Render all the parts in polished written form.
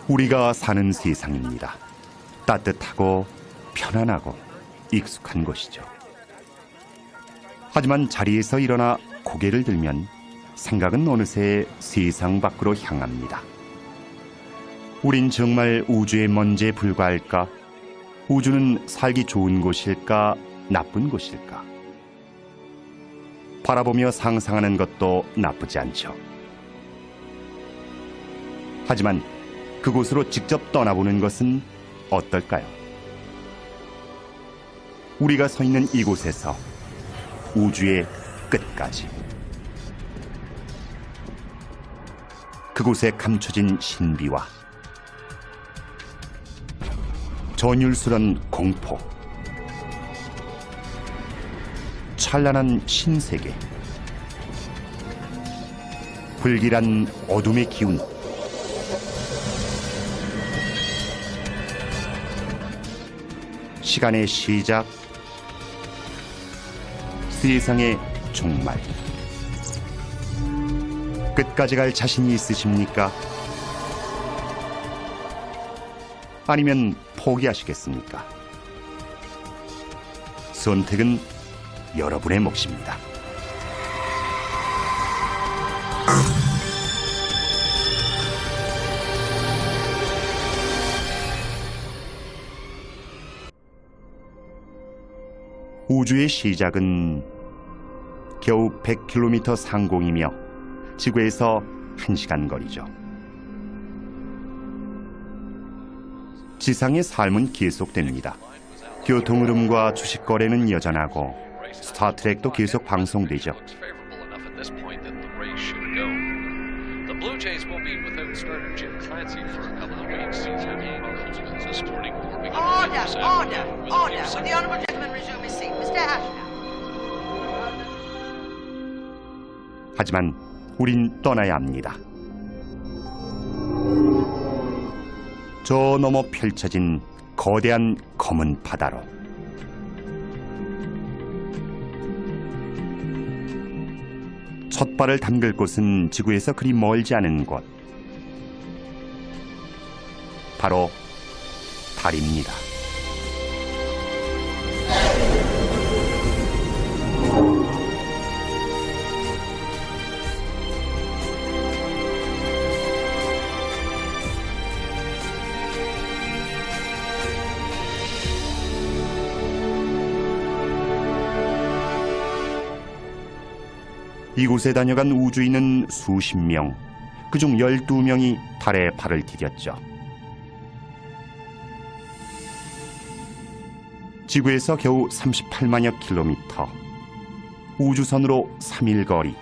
우리가 사는 세상입니다. 따뜻하고 편안하고 익숙한 곳이죠. 하지만 자리에서 일어나 고개를 들면 생각은 어느새 세상 밖으로 향합니다. 우린 정말 우주의 먼지에 불과할까? 우주는 살기 좋은 곳일까? 나쁜 곳일까? 바라보며 상상하는 것도 나쁘지 않죠. 하지만 그곳으로 직접 떠나보는 것은 어떨까요? 우리가 서 있는 이곳에서 우주의 끝까지, 그곳에 감춰진 신비와 전율스런 공포, 찬란한 신세계, 불길한 어둠의 기운, 시간의 시작, 세상의 종말. 끝까지 갈 자신이 있으십니까? 아니면 포기하시겠습니까? 선택은 여러분의 몫입니다. 우주의 시작은 겨우 100km 상공이며 지구에서 1시간 거리죠. 지상의 삶은 계속됩니다. 교통 흐름과 주식 거래는 여전하고 스타트랙도 계속 방송되죠. 하지만 우린 떠나야 합니다. 저 너머 펼쳐진 거대한 검은 바다로. 첫 발을 담글 곳은 지구에서 그리 멀지 않은 곳, 바로 달입니다. 이곳에 다녀간 우주인은 수십 명, 그중 12명이 달에 발을 디뎠죠. 지구에서 겨우 38만여 킬로미터, 우주선으로 3일 거리,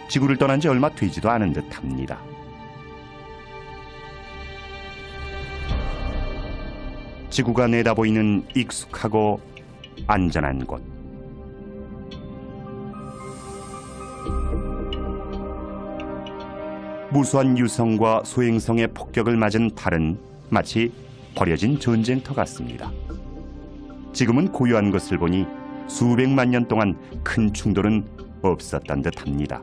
지구를 떠난 지 얼마 되지도 않은 듯합니다. 지구가 내다보이는 익숙하고 안전한 곳, 무수한 유성과 소행성의 폭격을 맞은 달은 마치 버려진 전쟁터 같습니다. 지금은 고요한 것을 보니 수백만 년 동안 큰 충돌은 없었던 듯합니다.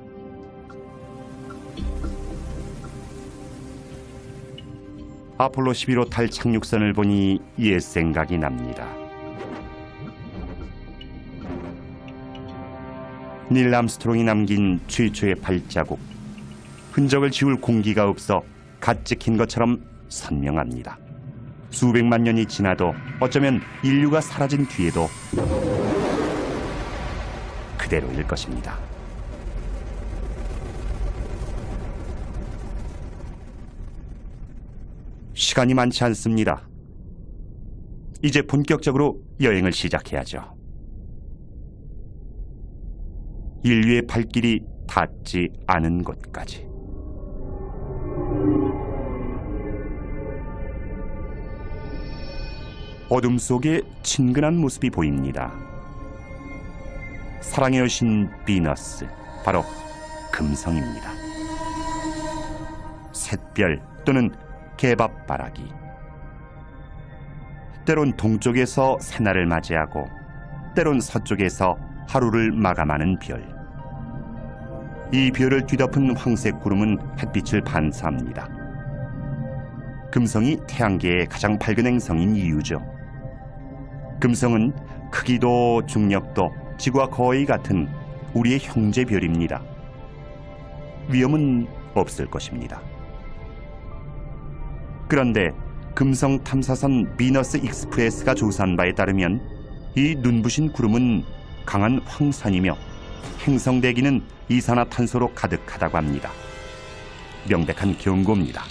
아폴로 11호 달 착륙선을 보니 옛 생각이 납니다. 닐 암스트롱이 남긴 최초의 발자국, 흔적을 지울 공기가 없어 갓 찍힌 것처럼 선명합니다. 수백만 년이 지나도, 어쩌면 인류가 사라진 뒤에도 그대로일 것입니다. 시간이 많지 않습니다. 이제 본격적으로 여행을 시작해야죠. 인류의 발길이 닿지 않은 곳까지. 어둠 속에 친근한 모습이 보입니다. 사랑의 여신 비너스, 바로 금성입니다. 샛별 또는 개밥바라기, 때론 동쪽에서 새날을 맞이하고 때론 서쪽에서 하루를 마감하는 별. 이 별을 뒤덮은 황색 구름은 햇빛을 반사합니다. 금성이 태양계의 가장 밝은 행성인 이유죠. 금성은 크기도 중력도 지구와 거의 같은 우리의 형제별입니다. 위험은 없을 것입니다. 그런데 금성 탐사선 비너스 익스프레스가 조사한 바에 따르면 이 눈부신 구름은 강한 황산이며 행성 대기는 이산화탄소로 가득하다고 합니다. 명백한 경고입니다.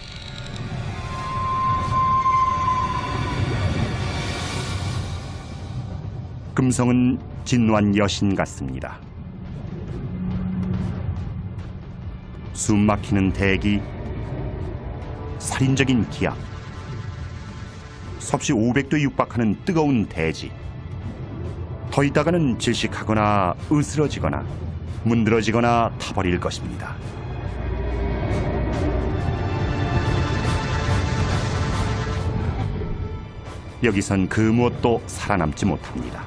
금성은 진노한 여신 같습니다. 숨 막히는 대기, 살인적인 기압, 섭씨 500도에 육박하는 뜨거운 대지. 더 있다가는 질식하거나 으스러지거나 문드러지거나 타버릴 것입니다. 여기선 그 무엇도 살아남지 못합니다.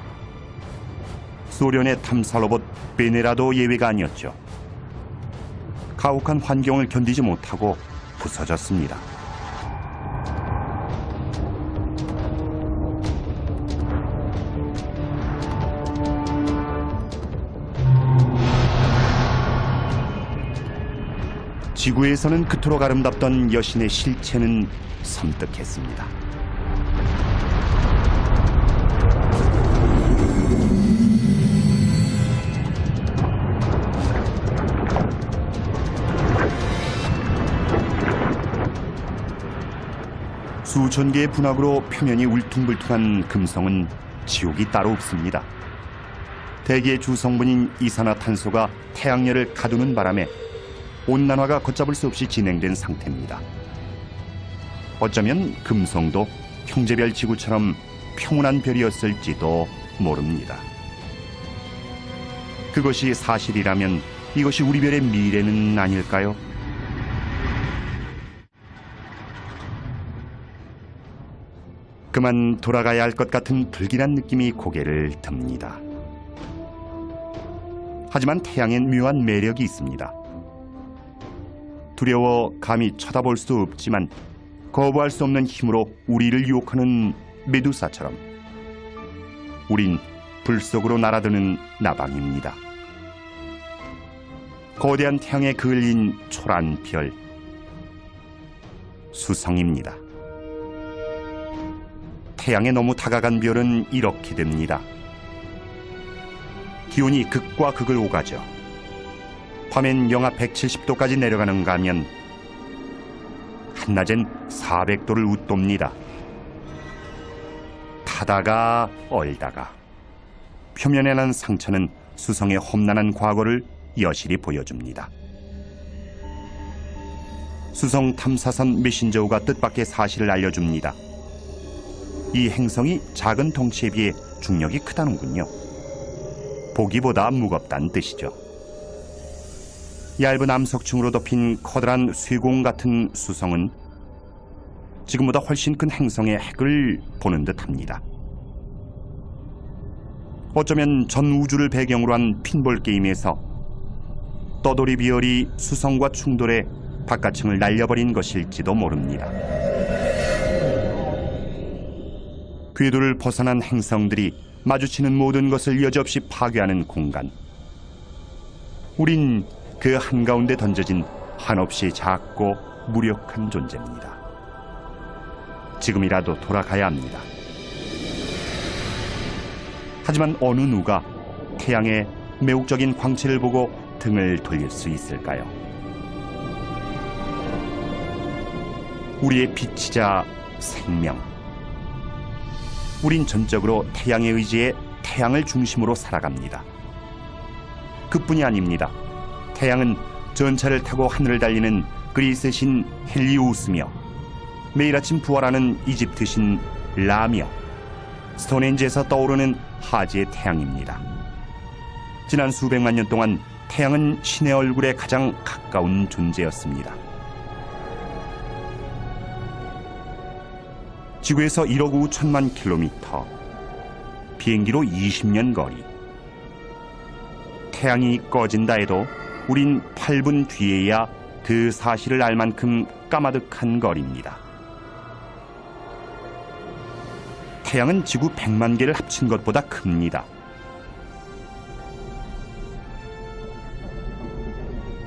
소련의 탐사 로봇 베네라도 예외가 아니었죠. 가혹한 환경을 견디지 못하고 부서졌습니다. 지구에서는 그토록 아름답던 여신의 실체는 섬뜩했습니다. 수천 개의 분화구로 표면이 울퉁불퉁한 금성은 지옥이 따로 없습니다. 대기의 주성분인 이산화탄소가 태양열을 가두는 바람에 온난화가 걷잡을 수 없이 진행된 상태입니다. 어쩌면 금성도 형제별 지구처럼 평온한 별이었을지도 모릅니다. 그것이 사실이라면 이것이 우리 별의 미래는 아닐까요? 그만 돌아가야 할 것 같은 불길한 느낌이 고개를 듭니다. 하지만 태양엔 묘한 매력이 있습니다. 두려워 감히 쳐다볼 수 없지만 거부할 수 없는 힘으로 우리를 유혹하는 메두사처럼 우린 불 속으로 날아드는 나방입니다. 거대한 태양에 그을린 초란 별, 수성입니다. 태양에 너무 다가간 별은 이렇게 됩니다. 기온이 극과 극을 오가죠. 밤엔 영하 170도까지 내려가는가 하면 한낮엔 400도를 웃돕니다. 타다가 얼다가 표면에 난 상처는 수성의 험난한 과거를 여실히 보여줍니다. 수성 탐사선 메신저우가 뜻밖의 사실을 알려줍니다. 이 행성이 작은 덩치에 비해 중력이 크다는군요. 보기보다 무겁다는 뜻이죠. 얇은 암석층으로 덮인 커다란 쇠공 같은 수성은 지금보다 훨씬 큰 행성의 핵을 보는 듯합니다. 어쩌면 전 우주를 배경으로 한 핀볼 게임에서 떠돌이 비열이 수성과 충돌해 바깥층을 날려버린 것일지도 모릅니다. 궤도를 벗어난 행성들이 마주치는 모든 것을 여지없이 파괴하는 공간. 우린 그 한가운데 던져진 한없이 작고 무력한 존재입니다. 지금이라도 돌아가야 합니다. 하지만 어느 누가 태양의 매혹적인 광채를 보고 등을 돌릴 수 있을까요? 우리의 빛이자 생명. 우린 전적으로 태양에 의지해 태양을 중심으로 살아갑니다. 그뿐이 아닙니다. 태양은 전차를 타고 하늘을 달리는 그리스 신 헬리우스며 매일 아침 부활하는 이집트 신 라며 스톤헨지에서 떠오르는 하지의 태양입니다. 지난 수백만 년 동안 태양은 신의 얼굴에 가장 가까운 존재였습니다. 지구에서 1억 5천만 킬로미터, 비행기로 20년 거리. 태양이 꺼진다 해도 우린 8분 뒤에야 그 사실을 알 만큼 까마득한 거리입니다. 태양은 지구 100만 개를 합친 것보다 큽니다.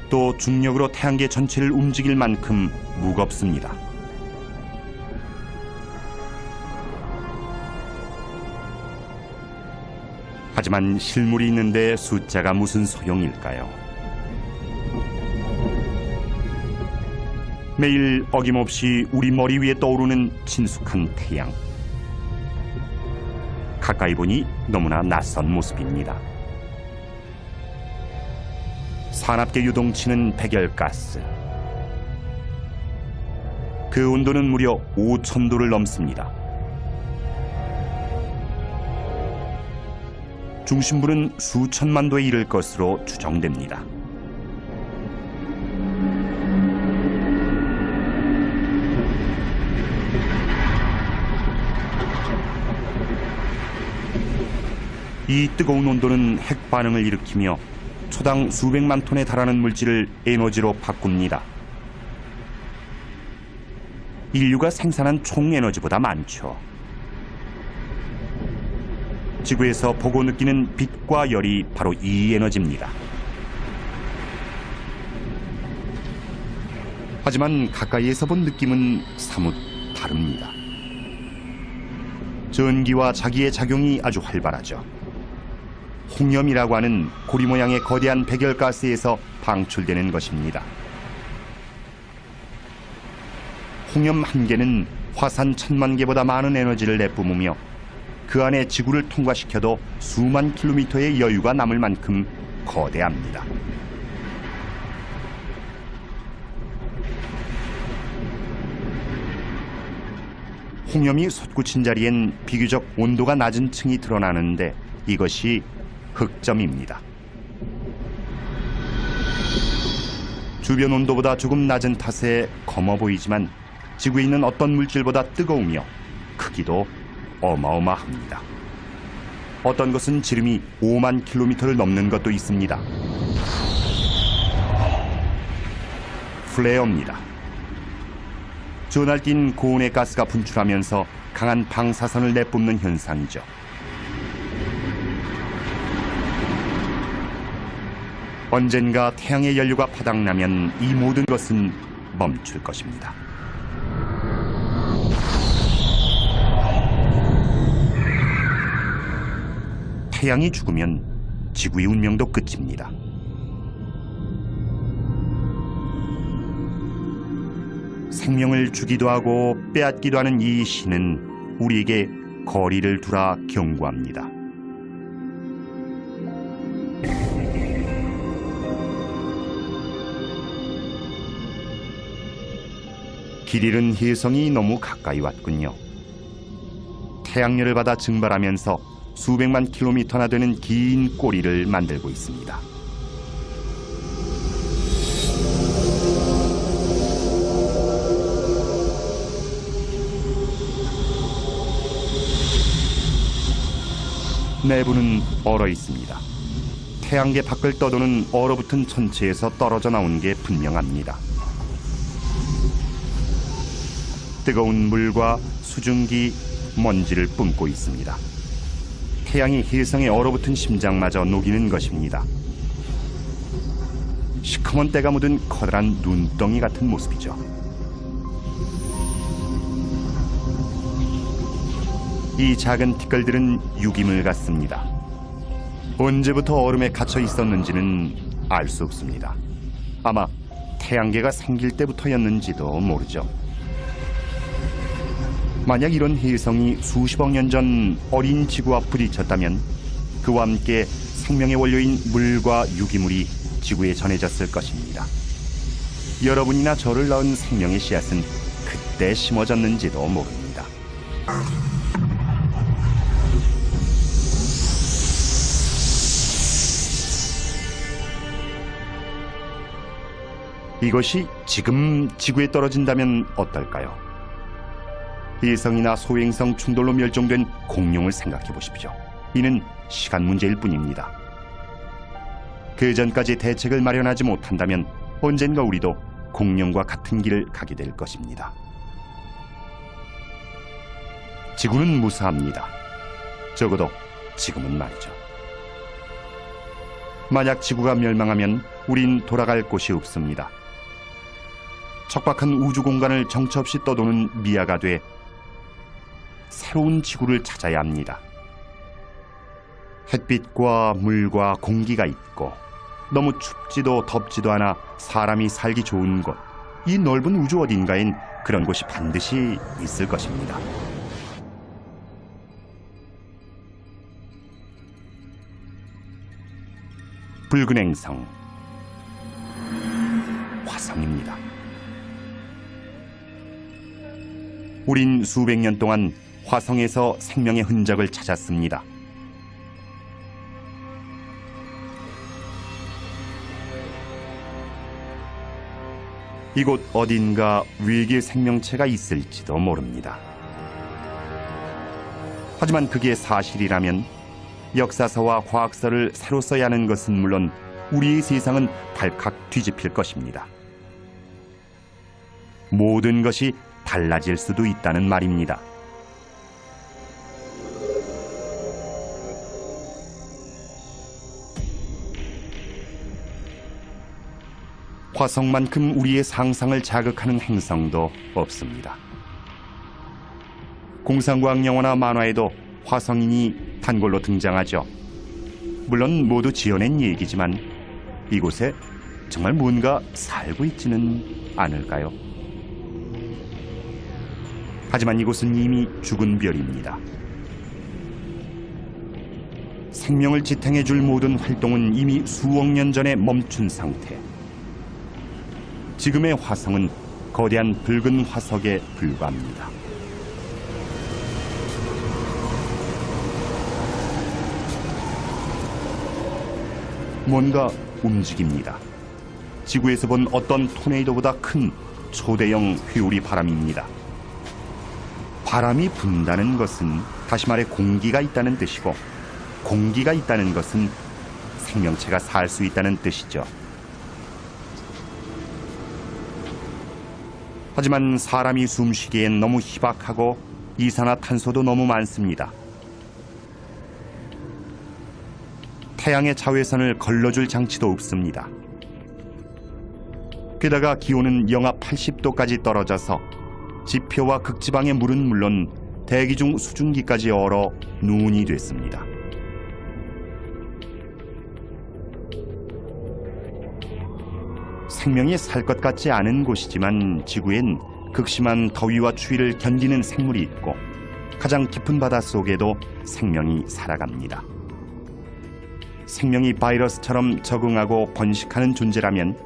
또 중력으로 태양계 전체를 움직일 만큼 무겁습니다. 하지만 실물이 있는데 숫자가 무슨 소용일까요? 매일 어김없이 우리 머리 위에 떠오르는 친숙한 태양. 가까이 보니 너무나 낯선 모습입니다. 산압계 유동치는 백열가스. 그 온도는 무려 5,000도를 넘습니다. 중심부는 수천만 도에 이를 것으로 추정됩니다. 이 뜨거운 온도는 핵 반응을 일으키며 초당 수백만 톤에 달하는 물질을 에너지로 바꿉니다. 인류가 생산한 총 에너지보다 많죠. 지구에서 보고 느끼는 빛과 열이 바로 이 에너지입니다. 하지만 가까이에서 본 느낌은 사뭇 다릅니다. 전기와 자기의 작용이 아주 활발하죠. 홍염이라고 하는 고리 모양의 거대한 백열가스에서 방출되는 것입니다. 홍염 한 개는 화산 1000만 개보다 많은 에너지를 내뿜으며 그 안에 지구를 통과시켜도 수만 킬로미터의 여유가 남을 만큼 거대합니다. 홍염이 솟구친 자리엔 비교적 온도가 낮은 층이 드러나는데 이것이 흑점입니다. 주변 온도보다 조금 낮은 탓에 검어 보이지만 지구에 있는 어떤 물질보다 뜨거우며 크기도 어마어마합니다. 어떤 것은 지름이 5만 킬로미터를 넘는 것도 있습니다. 플레어입니다. 전날 뛴 고온의 가스가 분출하면서 강한 방사선을 내뿜는 현상이죠. 언젠가 태양의 연료가 바닥나면 이 모든 것은 멈출 것입니다. 태양이 죽으면 지구의 운명도 끝입니다. 생명을 주기도 하고 빼앗기도 하는 이 신은 우리에게 거리를 두라 경고합니다. 길 잃은 혜성이 너무 가까이 왔군요. 태양열을 받아 증발하면서 수백만 킬로미터나 되는 긴 꼬리를 만들고 있습니다. 내부는 얼어 있습니다. 태양계 밖을 떠도는 얼어붙은 천체에서 떨어져 나온 게 분명합니다. 뜨거운 물과 수증기, 먼지를 뿜고 있습니다. 태양이 혜성의 얼어붙은 심장마저 녹이는 것입니다. 시커먼 때가 묻은 커다란 눈덩이 같은 모습이죠. 이 작은 티끌들은 유기물 같습니다. 언제부터 얼음에 갇혀 있었는지는 알 수 없습니다. 아마 태양계가 생길 때부터였는지도 모르죠. 만약 이런 혜성이 수십억 년 전 어린 지구와 부딪혔다면 그와 함께 생명의 원료인 물과 유기물이 지구에 전해졌을 것입니다. 여러분이나 저를 낳은 생명의 씨앗은 그때 심어졌는지도 모릅니다. 이것이 지금 지구에 떨어진다면 어떨까요? 혜성이나 소행성 충돌로 멸종된 공룡을 생각해 보십시오. 이는 시간 문제일 뿐입니다. 그 전까지 대책을 마련하지 못한다면 언젠가 우리도 공룡과 같은 길을 가게 될 것입니다. 지구는 무사합니다. 적어도 지금은 말이죠. 만약 지구가 멸망하면 우린 돌아갈 곳이 없습니다. 척박한 우주 공간을 정처 없이 떠도는 미아가 돼 새로운 지구를 찾아야 합니다. 햇빛과 물과 공기가 있고 너무 춥지도 덥지도 않아 사람이 살기 좋은 곳, 이 넓은 우주 어딘가엔 그런 곳이 반드시 있을 것입니다. 붉은 행성, 화성입니다. 우린 수백 년 동안 화성에서 생명의 흔적을 찾았습니다. 이곳 어딘가 외계 생명체가 있을지도 모릅니다. 하지만 그게 사실이라면 역사서와 과학서를 새로 써야 하는 것은 물론 우리의 세상은 발칵 뒤집힐 것입니다. 모든 것이 달라질 수도 있다는 말입니다. 화성만큼 우리의 상상을 자극하는 행성도 없습니다. 공상과학 영화나 만화에도 화성인이 단골로 등장하죠. 물론 모두 지어낸 얘기지만 이곳에 정말 뭔가 살고 있지는 않을까요? 하지만 이곳은 이미 죽은 별입니다. 생명을 지탱해줄 모든 활동은 이미 수억 년 전에 멈춘 상태. 지금의 화성은 거대한 붉은 화석에 불과합니다. 뭔가 움직입니다. 지구에서 본 어떤 토네이도보다 큰 초대형 회오리 바람입니다. 바람이 분다는 것은 다시 말해 공기가 있다는 뜻이고, 공기가 있다는 것은 생명체가 살 수 있다는 뜻이죠. 하지만 사람이 숨쉬기엔 너무 희박하고 이산화탄소도 너무 많습니다. 태양의 자외선을 걸러줄 장치도 없습니다. 게다가 기온은 영하 80도까지 떨어져서 지표와 극지방의 물은 물론 대기 중 수증기까지 얼어 눈이 됐습니다. 생명이 살 것 같지 않은 곳이지만 지구엔 극심한 더위와 추위를 견디는 생물이 있고 가장 깊은 바다 속에도 생명이 살아갑니다. 생명이 바이러스처럼 적응하고 번식하는 존재라면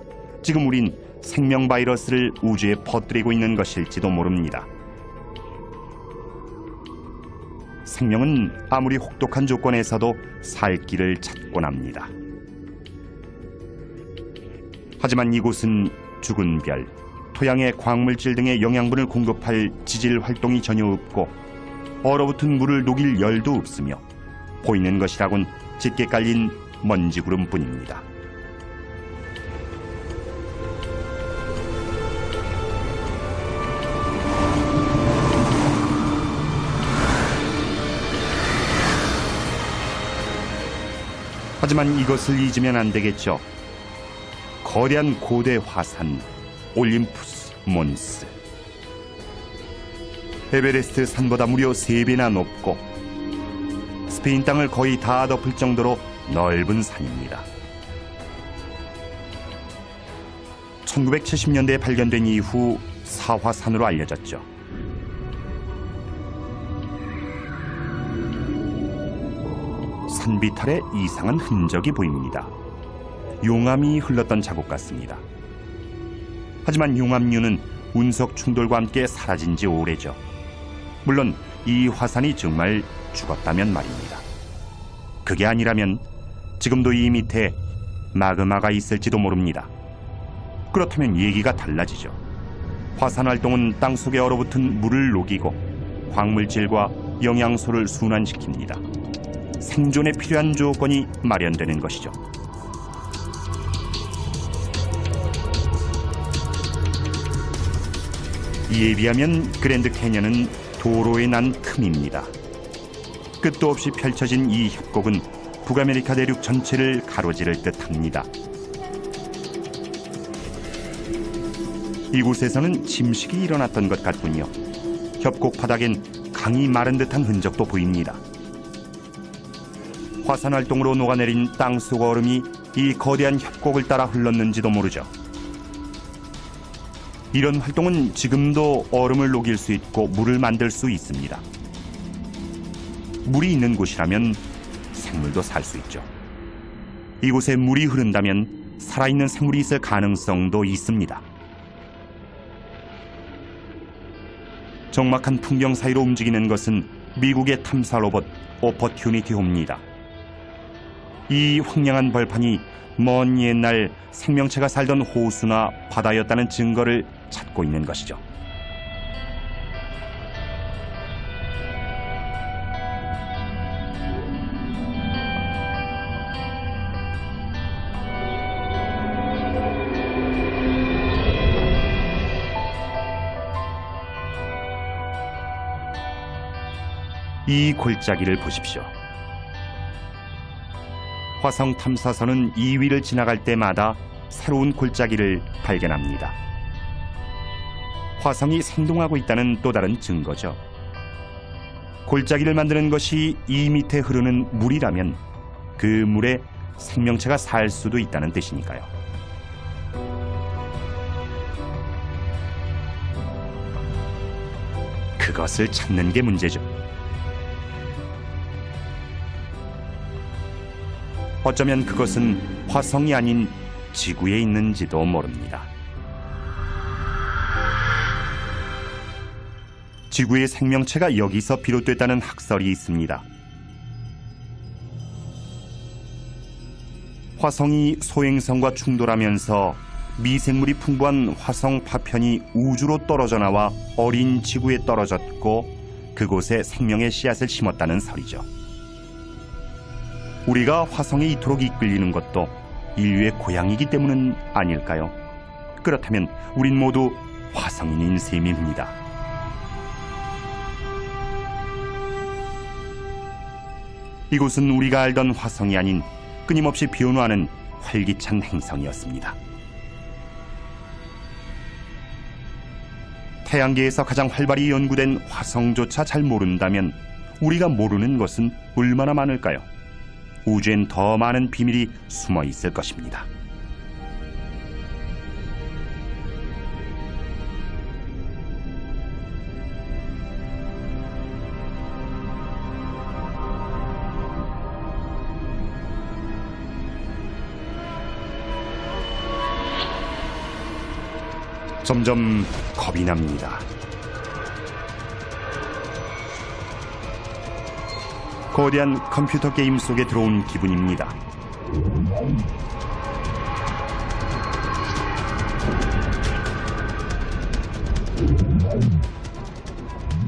지금 우린 생명 바이러스를 우주에 퍼뜨리고 있는 것일지도 모릅니다. 생명은 아무리 혹독한 조건에서도 살 길을 찾곤 합니다. 하지만 이곳은 죽은 별, 토양의 광물질 등의 영양분을 공급할 지질 활동이 전혀 없고 얼어붙은 물을 녹일 열도 없으며 보이는 것이라곤 짙게 깔린 먼지 구름뿐입니다. 하지만 이것을 잊으면 안 되겠죠. 거대한 고대 화산 올림푸스 몬스. 에베레스트 산보다 무려 3배나 높고 스페인 땅을 거의 다 덮을 정도로 넓은 산입니다. 1970년대에 발견된 이후 사화산으로 알려졌죠. 산 비탈에 이상한 흔적이 보입니다. 용암이 흘렀던 자국 같습니다. 하지만 용암류는 운석 충돌과 함께 사라진 지 오래죠. 물론 이 화산이 정말 죽었다면 말입니다. 그게 아니라면 지금도 이 밑에 마그마가 있을지도 모릅니다. 그렇다면 얘기가 달라지죠. 화산 활동은 땅속에 얼어붙은 물을 녹이고 광물질과 영양소를 순환시킵니다. 생존에 필요한 조건이 마련되는 것이죠. 이에 비하면 그랜드 캐년은 도로에 난 틈입니다. 끝도 없이 펼쳐진 이 협곡은 북아메리카 대륙 전체를 가로지를 듯합니다. 이곳에서는 침식이 일어났던 것 같군요. 협곡 바닥엔 강이 마른 듯한 흔적도 보입니다. 화산 활동으로 녹아내린 땅속 얼음이 이 거대한 협곡을 따라 흘렀는지도 모르죠. 이런 활동은 지금도 얼음을 녹일 수 있고 물을 만들 수 있습니다. 물이 있는 곳이라면 생물도 살 수 있죠. 이곳에 물이 흐른다면 살아있는 생물이 있을 가능성도 있습니다. 적막한 풍경 사이로 움직이는 것은 미국의 탐사 로봇 오퍼튜니티호입니다. 이 황량한 벌판이 먼 옛날 생명체가 살던 호수나 바다였다는 증거를 찾고 있는 것이죠. 이 골짜기를 보십시오. 화성 탐사선은 이 위를 지나갈 때마다 새로운 골짜기를 발견합니다. 화성이 생동하고 있다는 또 다른 증거죠. 골짜기를 만드는 것이 이 밑에 흐르는 물이라면 그 물에 생명체가 살 수도 있다는 뜻이니까요. 그것을 찾는 게 문제죠. 어쩌면 그것은 화성이 아닌 지구에 있는지도 모릅니다. 지구의 생명체가 여기서 비롯됐다는 학설이 있습니다. 화성이 소행성과 충돌하면서 미생물이 풍부한 화성 파편이 우주로 떨어져 나와 어린 지구에 떨어졌고 그곳에 생명의 씨앗을 심었다는 설이죠. 우리가 화성에 이토록 이끌리는 것도 인류의 고향이기 때문은 아닐까요? 그렇다면 우린 모두 화성인인 셈입니다. 이곳은 우리가 알던 화성이 아닌 끊임없이 변화하는 활기찬 행성이었습니다. 태양계에서 가장 활발히 연구된 화성조차 잘 모른다면 우리가 모르는 것은 얼마나 많을까요? 우주엔 더 많은 비밀이 숨어 있을 것입니다. 점점 겁이 납니다. 거대한 컴퓨터 게임 속에 들어온 기분입니다.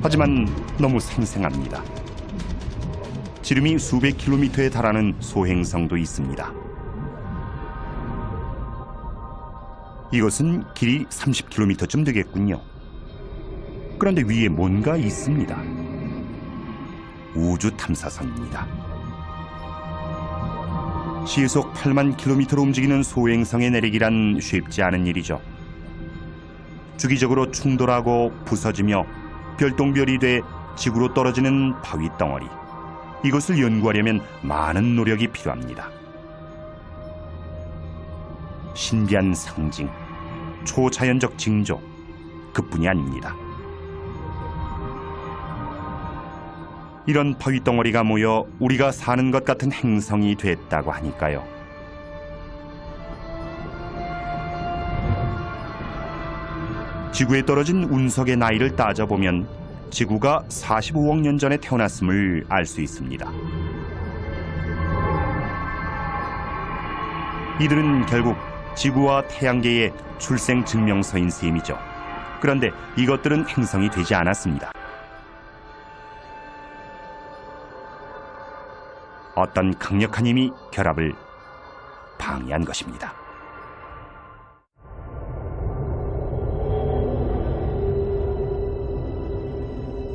하지만 너무 생생합니다. 지름이 수백 킬로미터에 달하는 소행성도 있습니다. 이것은 길이 30km쯤 되겠군요. 그런데 위에 뭔가 있습니다. 우주 탐사선입니다. 시속 8만 킬로미터로 움직이는 소행성의 내리기란 쉽지 않은 일이죠. 주기적으로 충돌하고 부서지며 별똥별이 돼 지구로 떨어지는 바위 덩어리. 이것을 연구하려면 많은 노력이 필요합니다. 신비한 상징, 초자연적 징조, 그뿐이 아닙니다. 이런 바위 덩어리가 모여 우리가 사는 것 같은 행성이 됐다고 하니까요. 지구에 떨어진 운석의 나이를 따져보면 지구가 45억 년 전에 태어났음을 알 수 있습니다. 이들은 결국 지구와 태양계의 출생 증명서인 셈이죠. 그런데 이것들은 행성이 되지 않았습니다. 어떤 강력한 힘이 결합을 방해한 것입니다.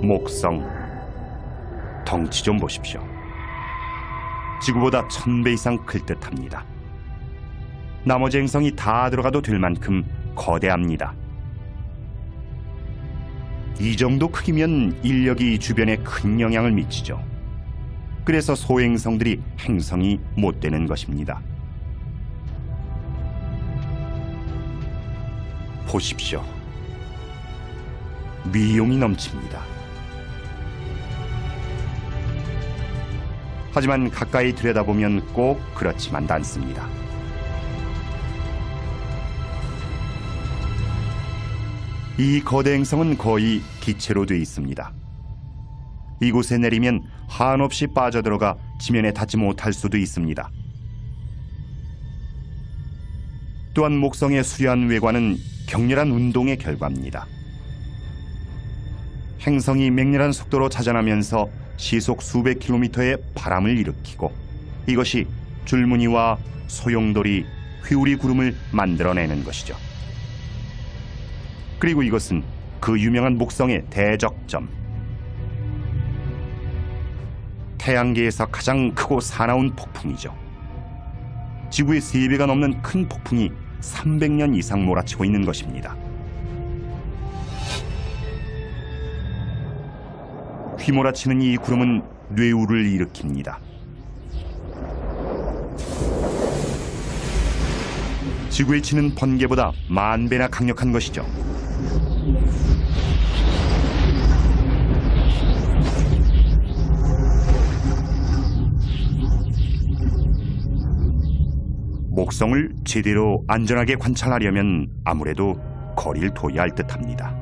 목성, 덩치 좀 보십시오. 지구보다 1000배 이상 클 듯합니다. 나머지 행성이 다 들어가도 될 만큼 거대합니다. 이 정도 크기면 인력이 주변에 큰 영향을 미치죠. 그래서 소행성들이 행성이 못 되는 것입니다. 보십시오. 미용이 넘칩니다. 하지만 가까이 들여다보면 꼭 그렇지만도 않습니다. 이 거대 행성은 거의 기체로 되어 있습니다. 이곳에 내리면 한없이 빠져들어가 지면에 닿지 못할 수도 있습니다. 또한 목성의 수려한 외관은 격렬한 운동의 결과입니다. 행성이 맹렬한 속도로 자전하면서 시속 수백 킬로미터의 바람을 일으키고 이것이 줄무늬와 소용돌이, 회오리 구름을 만들어내는 것이죠. 그리고 이것은 그 유명한 목성의 대적점, 태양계에서 가장 크고 사나운 폭풍이죠. 지구의 3배가 넘는 큰 폭풍이 300년 이상 몰아치고 있는 것입니다. 휘몰아치는 이 구름은 뇌우를 일으킵니다. 지구에 치는 번개보다 10,000배나 강력한 것이죠. 목성을 제대로 안전하게 관찰하려면 아무래도 거리를 둬야 할 듯합니다.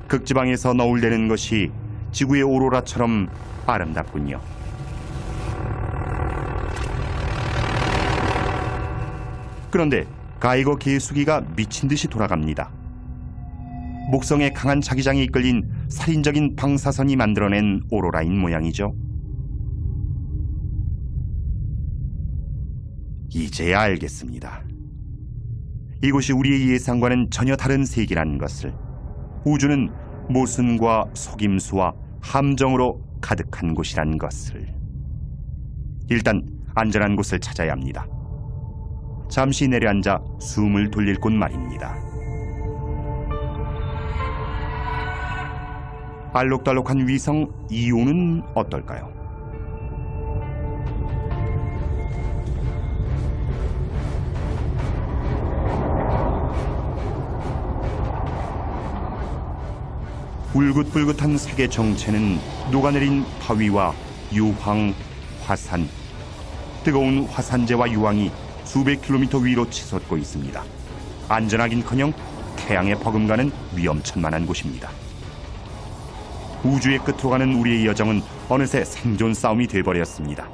극지방에서 너울대는 것이 지구의 오로라처럼 아름답군요. 그런데 가이거 계수기가 미친 듯이 돌아갑니다. 목성의 강한 자기장에 이끌린 살인적인 방사선이 만들어낸 오로라인 모양이죠. 이제야 알겠습니다. 이곳이 우리의 예상과는 전혀 다른 세계라는 것을. 우주는 모순과 속임수와 함정으로 가득한 곳이란 것을. 일단 안전한 곳을 찾아야 합니다. 잠시 내려앉아 숨을 돌릴 곳 말입니다. 알록달록한 위성 이오는 어떨까요? 울긋불긋한 색의 정체는 녹아내린 바위와 유황, 화산, 뜨거운 화산재와 유황이 수백 킬로미터 위로 치솟고 있습니다. 안전하긴커녕 태양에 버금가는 위험천만한 곳입니다. 우주의 끝으로 가는 우리의 여정은 어느새 생존 싸움이 돼버렸습니다.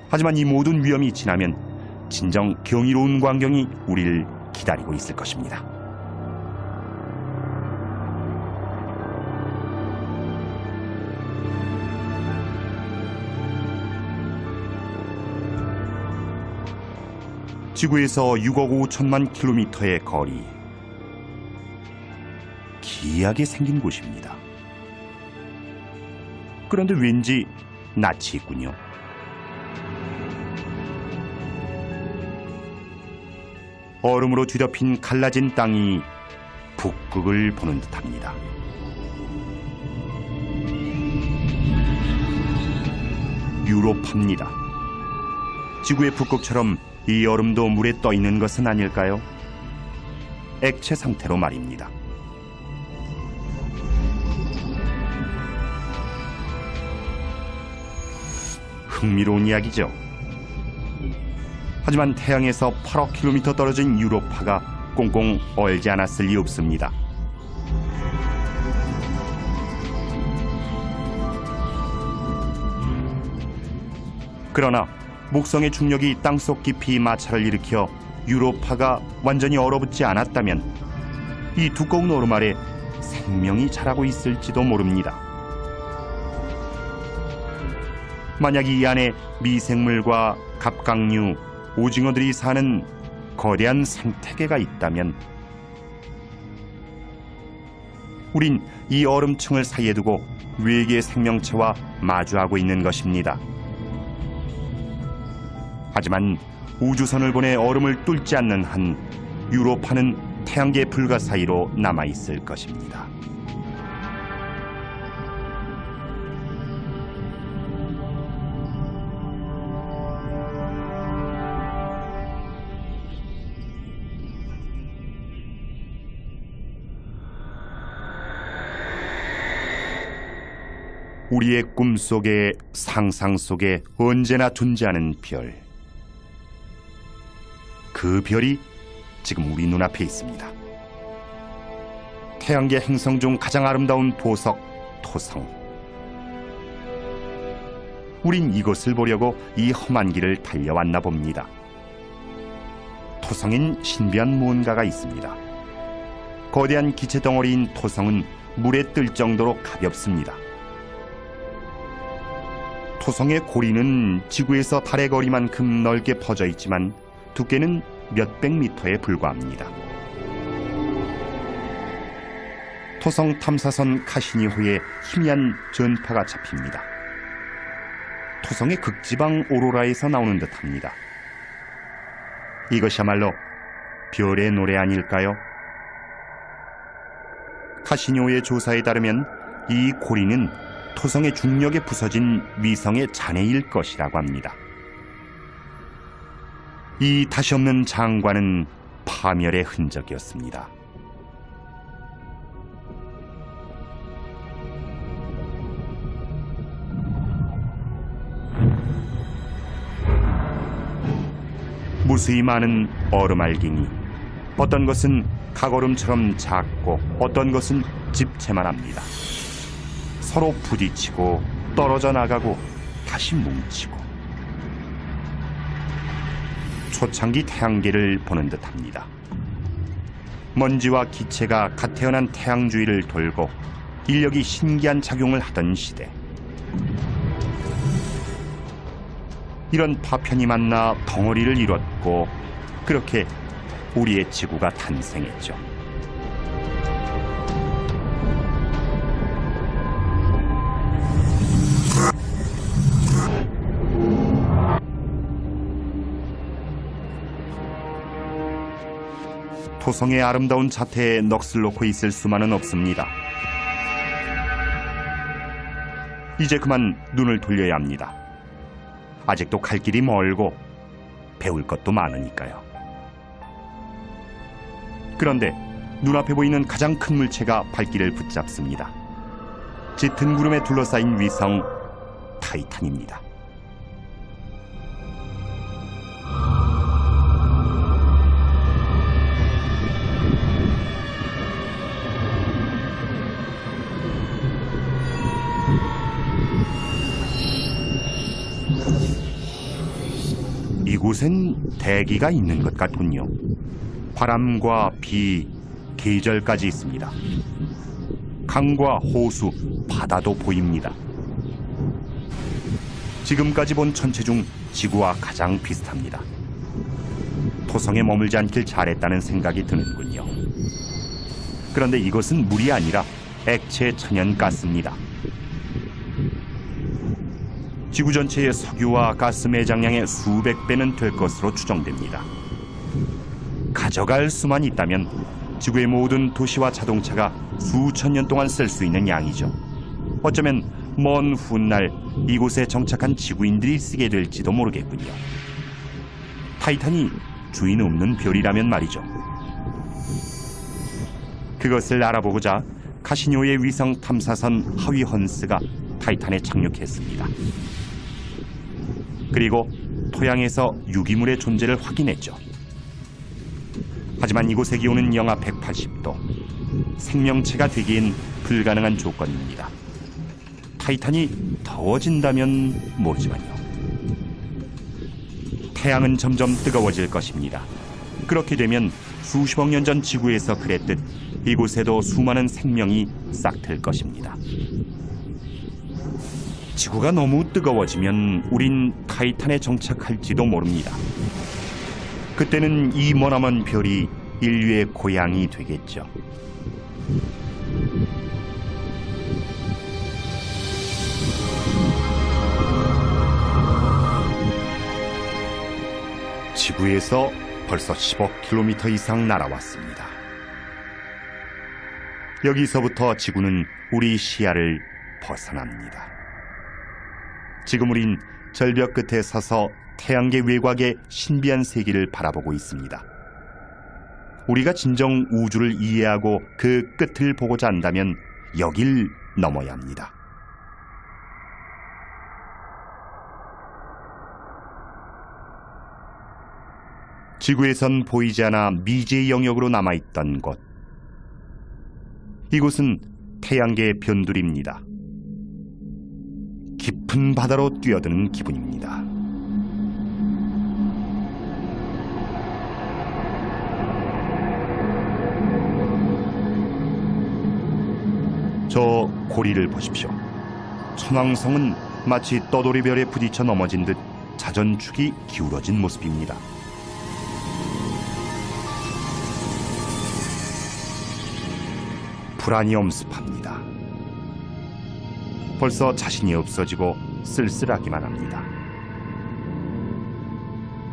하지만 이 모든 위험이 지나면 진정 경이로운 광경이 우리를 기다리고 있을 것입니다. 지구에서 6억 5천만 킬로미터의 거리. 기이하게 생긴 곳입니다. 그런데 왠지 낯이 있군요. 얼음으로 뒤덮인 갈라진 땅이 북극을 보는 듯합니다. 유로파입니다. 지구의 북극처럼 이 얼음도 물에 떠 있는 것은 아닐까요? 액체 상태로 말입니다. 흥미로운 이야기죠. 하지만 태양에서 8억 킬로미터 떨어진 유로파가 꽁꽁 얼지 않았을 리 없습니다. 그러나 목성의 중력이 땅속 깊이 마찰을 일으켜 유로파가 완전히 얼어붙지 않았다면 이 두꺼운 얼음 아래 생명이 자라고 있을지도 모릅니다. 만약 이 안에 미생물과 갑각류, 오징어들이 사는 거대한 생태계가 있다면 우린 이 얼음층을 사이에 두고 외계의 생명체와 마주하고 있는 것입니다. 하지만 우주선을 보내 얼음을 뚫지 않는 한 유로파는 태양계 불가 사이로 남아있을 것입니다. 우리의 꿈속에 상상 속에 언제나 존재하는 별. 그 별이 지금 우리 눈앞에 있습니다. 태양계 행성 중 가장 아름다운 보석, 토성. 우린 이것을 보려고 이 험한 길을 달려왔나 봅니다. 토성엔 신비한 무언가가 있습니다. 거대한 기체 덩어리인 토성은 물에 뜰 정도로 가볍습니다. 토성의 고리는 지구에서 달의 거리만큼 넓게 퍼져 있지만 두께는 몇백 미터에 불과합니다. 토성 탐사선 카시니호에 희미한 전파가 잡힙니다. 토성의 극지방 오로라에서 나오는 듯합니다. 이것이야말로 별의 노래 아닐까요? 카시니호의 조사에 따르면 이 고리는 토성의 중력에 부서진 위성의 잔해일 것이라고 합니다. 이 다시 없는 장관은 파멸의 흔적이었습니다. 무수히 많은 얼음알갱이, 어떤 것은 각얼음처럼 작고 어떤 것은 집채만 합니다. 서로 부딪히고 떨어져 나가고 다시 뭉치고 초창기 태양계를 보는 듯합니다. 먼지와 기체가 갓 태어난 태양 주위를 돌고 인력이 신기한 작용을 하던 시대. 이런 파편이 만나 덩어리를 이뤘고 그렇게 우리의 지구가 탄생했죠. 토성의 아름다운 자태에 넋을 놓고 있을 수만은 없습니다. 이제 그만 눈을 돌려야 합니다. 아직도 갈 길이 멀고 배울 것도 많으니까요. 그런데 눈앞에 보이는 가장 큰 물체가 발길을 붙잡습니다. 짙은 구름에 둘러싸인 위성 타이탄입니다. 이곳엔 대기가 있는 것 같군요. 바람과 비, 계절까지 있습니다. 강과 호수, 바다도 보입니다. 지금까지 본 천체 중 지구와 가장 비슷합니다. 토성에 머물지 않길 잘했다는 생각이 드는군요. 그런데 이것은 물이 아니라 액체 천연가스입니다. 지구 전체의 석유와 가스 매장량의 수백 배는 될 것으로 추정됩니다. 가져갈 수만 있다면 지구의 모든 도시와 자동차가 수천 년 동안 쓸 수 있는 양이죠. 어쩌면 먼 훗날 이곳에 정착한 지구인들이 쓰게 될지도 모르겠군요. 타이탄이 주인 없는 별이라면 말이죠. 그것을 알아보고자 카시니호의 위성 탐사선 하위 헌스가 타이탄에 착륙했습니다. 그리고 토양에서 유기물의 존재를 확인했죠. 하지만 이곳의 기온은 영하 180도. 생명체가 되기엔 불가능한 조건입니다. 타이탄이 더워진다면 모르지만요. 태양은 점점 뜨거워질 것입니다. 그렇게 되면 수십억 년 전 지구에서 그랬듯 이곳에도 수많은 생명이 싹틀 것입니다. 지구가 너무 뜨거워지면 우린 타이탄에 정착할지도 모릅니다. 그때는 이 머나먼 별이 인류의 고향이 되겠죠. 지구에서 벌써 10억 킬로미터 이상 날아왔습니다. 여기서부터 지구는 우리 시야를 벗어납니다. 지금 우린 절벽 끝에 서서 태양계 외곽의 신비한 세계를 바라보고 있습니다. 우리가 진정 우주를 이해하고 그 끝을 보고자 한다면 여길 넘어야 합니다. 지구에선 보이지 않아 미지의 영역으로 남아있던 곳. 이곳은 태양계의 변두리입니다. 깊은 바다로 뛰어드는 기분입니다. 저 고리를 보십시오. 천왕성은 마치 떠돌이별에 부딪혀 넘어진 듯 자전축이 기울어진 모습입니다. 불안이 엄습합니다. 벌써 자신이 없어지고 쓸쓸하기만 합니다.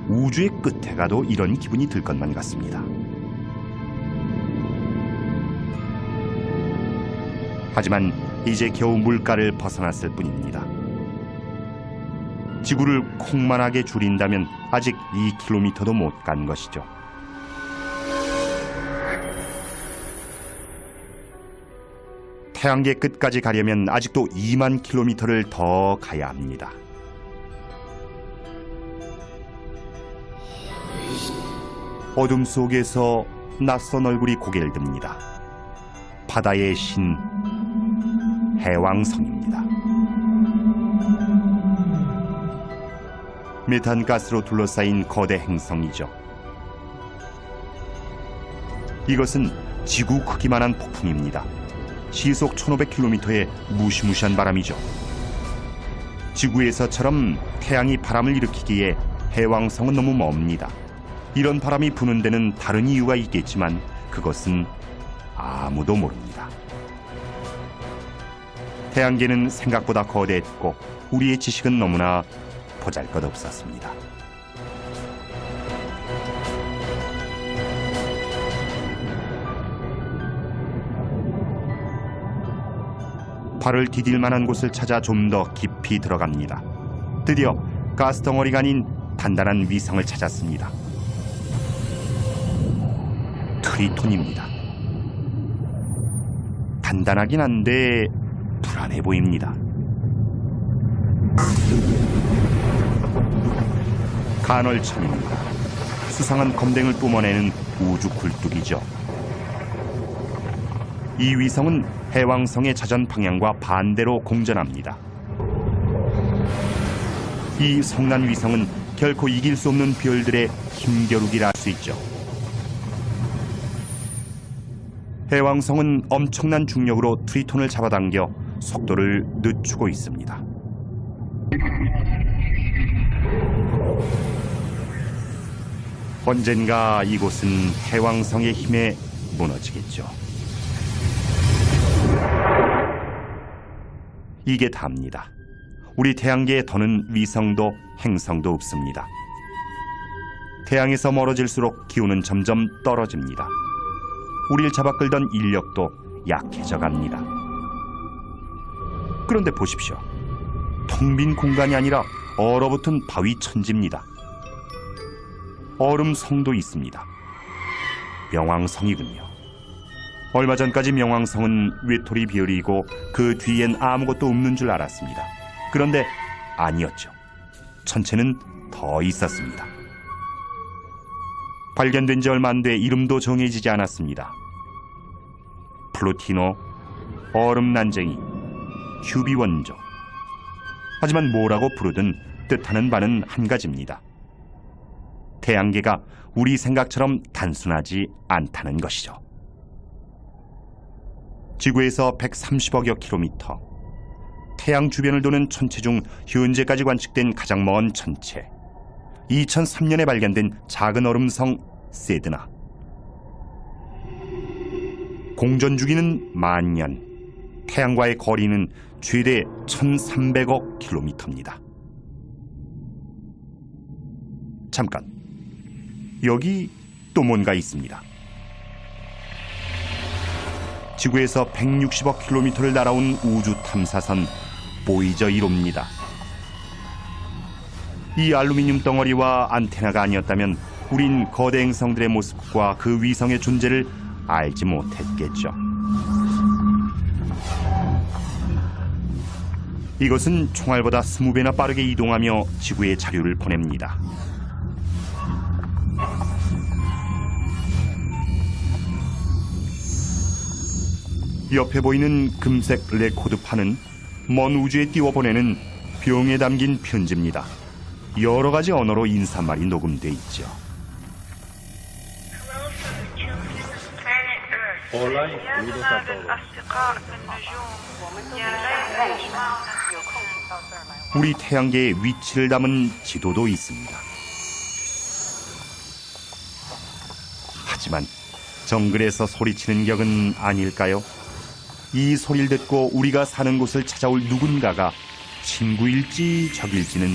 우주의 끝에 가도 이런 기분이 들 것만 같습니다. 하지만 이제 겨우 물가를 벗어났을 뿐입니다. 지구를 콩만하게 줄인다면 아직 2km도 못 간 것이죠. 태양계 끝까지 가려면 아직도 2만 킬로미터를 더 가야 합니다. 어둠 속에서 낯선 얼굴이 고개를 듭니다. 바다의 신 해왕성입니다. 메탄가스로 둘러싸인 거대 행성이죠. 이것은 지구 크기만한 폭풍입니다. 시속 1500km의 무시무시한 바람이죠. 지구에서처럼 태양이 바람을 일으키기에 해왕성은 너무 멉니다. 이런 바람이 부는 데는 다른 이유가 있겠지만 그것은 아무도 모릅니다. 태양계는 생각보다 거대했고 우리의 지식은 너무나 보잘것없었습니다. 발을 디딜 만한 곳을 찾아 좀 더 깊이 들어갑니다. 드디어 가스덩어리가 아닌 단단한 위성을 찾았습니다. 트리톤입니다. 단단하긴 한데 불안해 보입니다. 간헐천입니다. 수상한 검댕을 뿜어내는 우주 굴뚝이죠. 이 위성은 해왕성의 자전 방향과 반대로 공전합니다. 이 성난 위성은 결코 이길 수 없는 별들의 힘겨루기라 할 수 있죠. 해왕성은 엄청난 중력으로 트리톤을 잡아당겨 속도를 늦추고 있습니다. 언젠가 이곳은 해왕성의 힘에 무너지겠죠. 이게 답니다. 우리 태양계에 더는 위성도 행성도 없습니다. 태양에서 멀어질수록 기온은 점점 떨어집니다. 우리를 잡아끌던 인력도 약해져 갑니다. 그런데 보십시오. 텅 빈 공간이 아니라 얼어붙은 바위 천지입니다. 얼음성도 있습니다. 명왕성이군요. 얼마 전까지 명왕성은 외톨이 별이고 그 뒤엔 아무것도 없는 줄 알았습니다. 그런데 아니었죠. 천체는 더 있었습니다. 발견된 지 얼마 안 돼 이름도 정해지지 않았습니다. 플루티노, 얼음난쟁이, 휴비원조. 하지만 뭐라고 부르든 뜻하는 바는 한 가지입니다. 태양계가 우리 생각처럼 단순하지 않다는 것이죠. 지구에서 130억여 킬로미터, 태양 주변을 도는 천체 중 현재까지 관측된 가장 먼 천체, 2003년에 발견된 작은 얼음성 세드나. 공전 주기는 만년, 태양과의 거리는 최대 1300억 킬로미터입니다. 잠깐, 여기 또 뭔가 있습니다. 지구에서 160억 킬로미터를 날아온 우주 탐사선 보이저 1호입니다. 이 알루미늄 덩어리와 안테나가 아니었다면 우린 거대 행성들의 모습과 그 위성의 존재를 알지 못했겠죠. 이것은 총알보다 20배나 빠르게 이동하며 지구에 자료를 보냅니다. 옆에 보이는 금색 레코드판은 먼 우주에 띄워보내는 병에 담긴 편지입니다. 여러 가지 언어로 인사말이 녹음돼 있죠. 우리 태양계의 위치를 담은 지도도 있습니다. 하지만 정글에서 소리치는 격은 아닐까요? 이 소리를 듣고 우리가 사는 곳을 찾아올 누군가가 친구일지 적일지는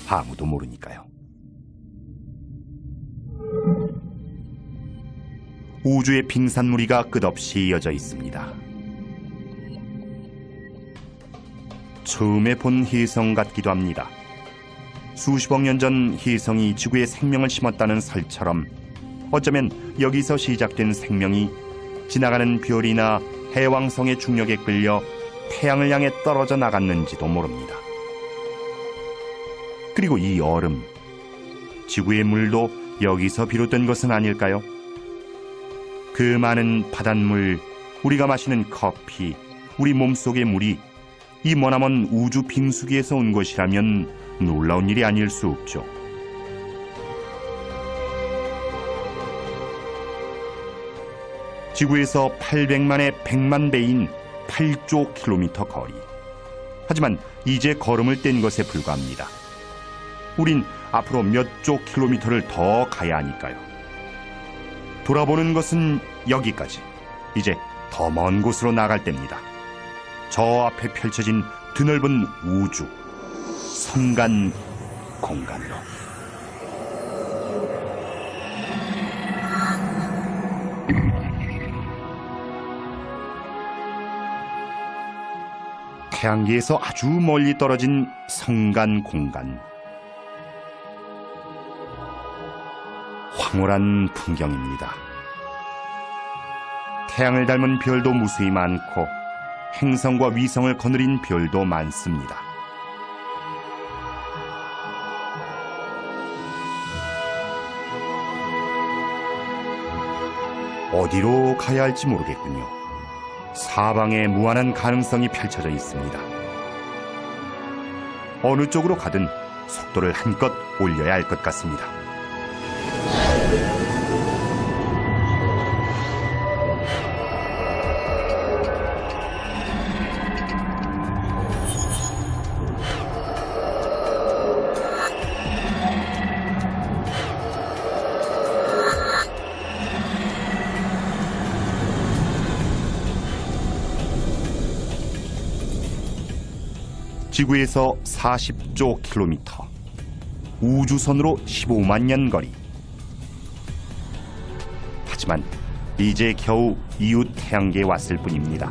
아무도 모르니까요. 우주의 빙산무리가 끝없이 이어져 있습니다. 처음에 본 혜성 같기도 합니다. 수십억 년 전 혜성이 지구에 생명을 심었다는 설처럼 어쩌면 여기서 시작된 생명이 지나가는 별이나 해왕성의 중력에 끌려 태양을 향해 떨어져 나갔는지도 모릅니다. 그리고 이 얼음, 지구의 물도 여기서 비롯된 것은 아닐까요? 그 많은 바닷물, 우리가 마시는 커피, 우리 몸속의 물이 이 머나먼 우주 빙수기에서 온 것이라면 놀라운 일이 아닐 수 없죠. 지구에서 800만의 100만 배인 8조 킬로미터 거리. 하지만 이제 걸음을 뗀 것에 불과합니다. 우린 앞으로 몇 조 킬로미터를 더 가야 하니까요. 돌아보는 것은 여기까지. 이제 더 먼 곳으로 나갈 때입니다. 저 앞에 펼쳐진 드넓은 우주, 선간 공간으로. 태양계에서 아주 멀리 떨어진 성간 공간. 황홀한 풍경입니다. 태양을 닮은 별도 무수히 많고 행성과 위성을 거느린 별도 많습니다. 어디로 가야 할지 모르겠군요. 사방에 무한한 가능성이 펼쳐져 있습니다. 어느 쪽으로 가든 속도를 한껏 올려야 할 것 같습니다. 지구에서 40조 킬로미터, 우주선으로 15만 년 거리. 하지만 이제 겨우 이웃 태양계에 왔을 뿐입니다.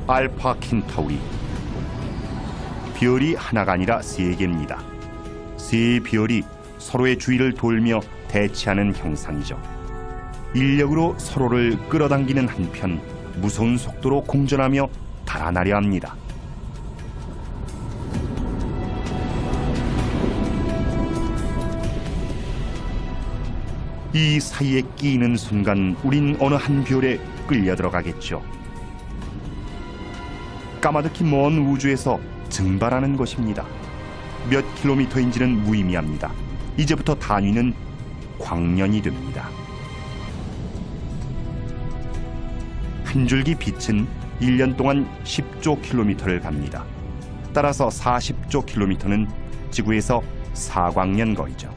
알파 킨타우리. 별이 하나가 아니라 3개입니다. 3별이 서로의 주위를 돌며 대치하는 형상이죠. 인력으로 서로를 끌어당기는 한편 무서운 속도로 공전하며 달아나려 합니다. 이 사이에 끼이는 순간 우린 어느 한 별에 끌려 들어가겠죠. 까마득히 먼 우주에서 증발하는 것입니다. 몇 킬로미터인지는 무의미합니다. 이제부터 단위는 광년이 됩니다. 한 줄기 빛은 1년 동안 10조 킬로미터를 갑니다. 따라서 40조 킬로미터는 지구에서 4광년 거리죠.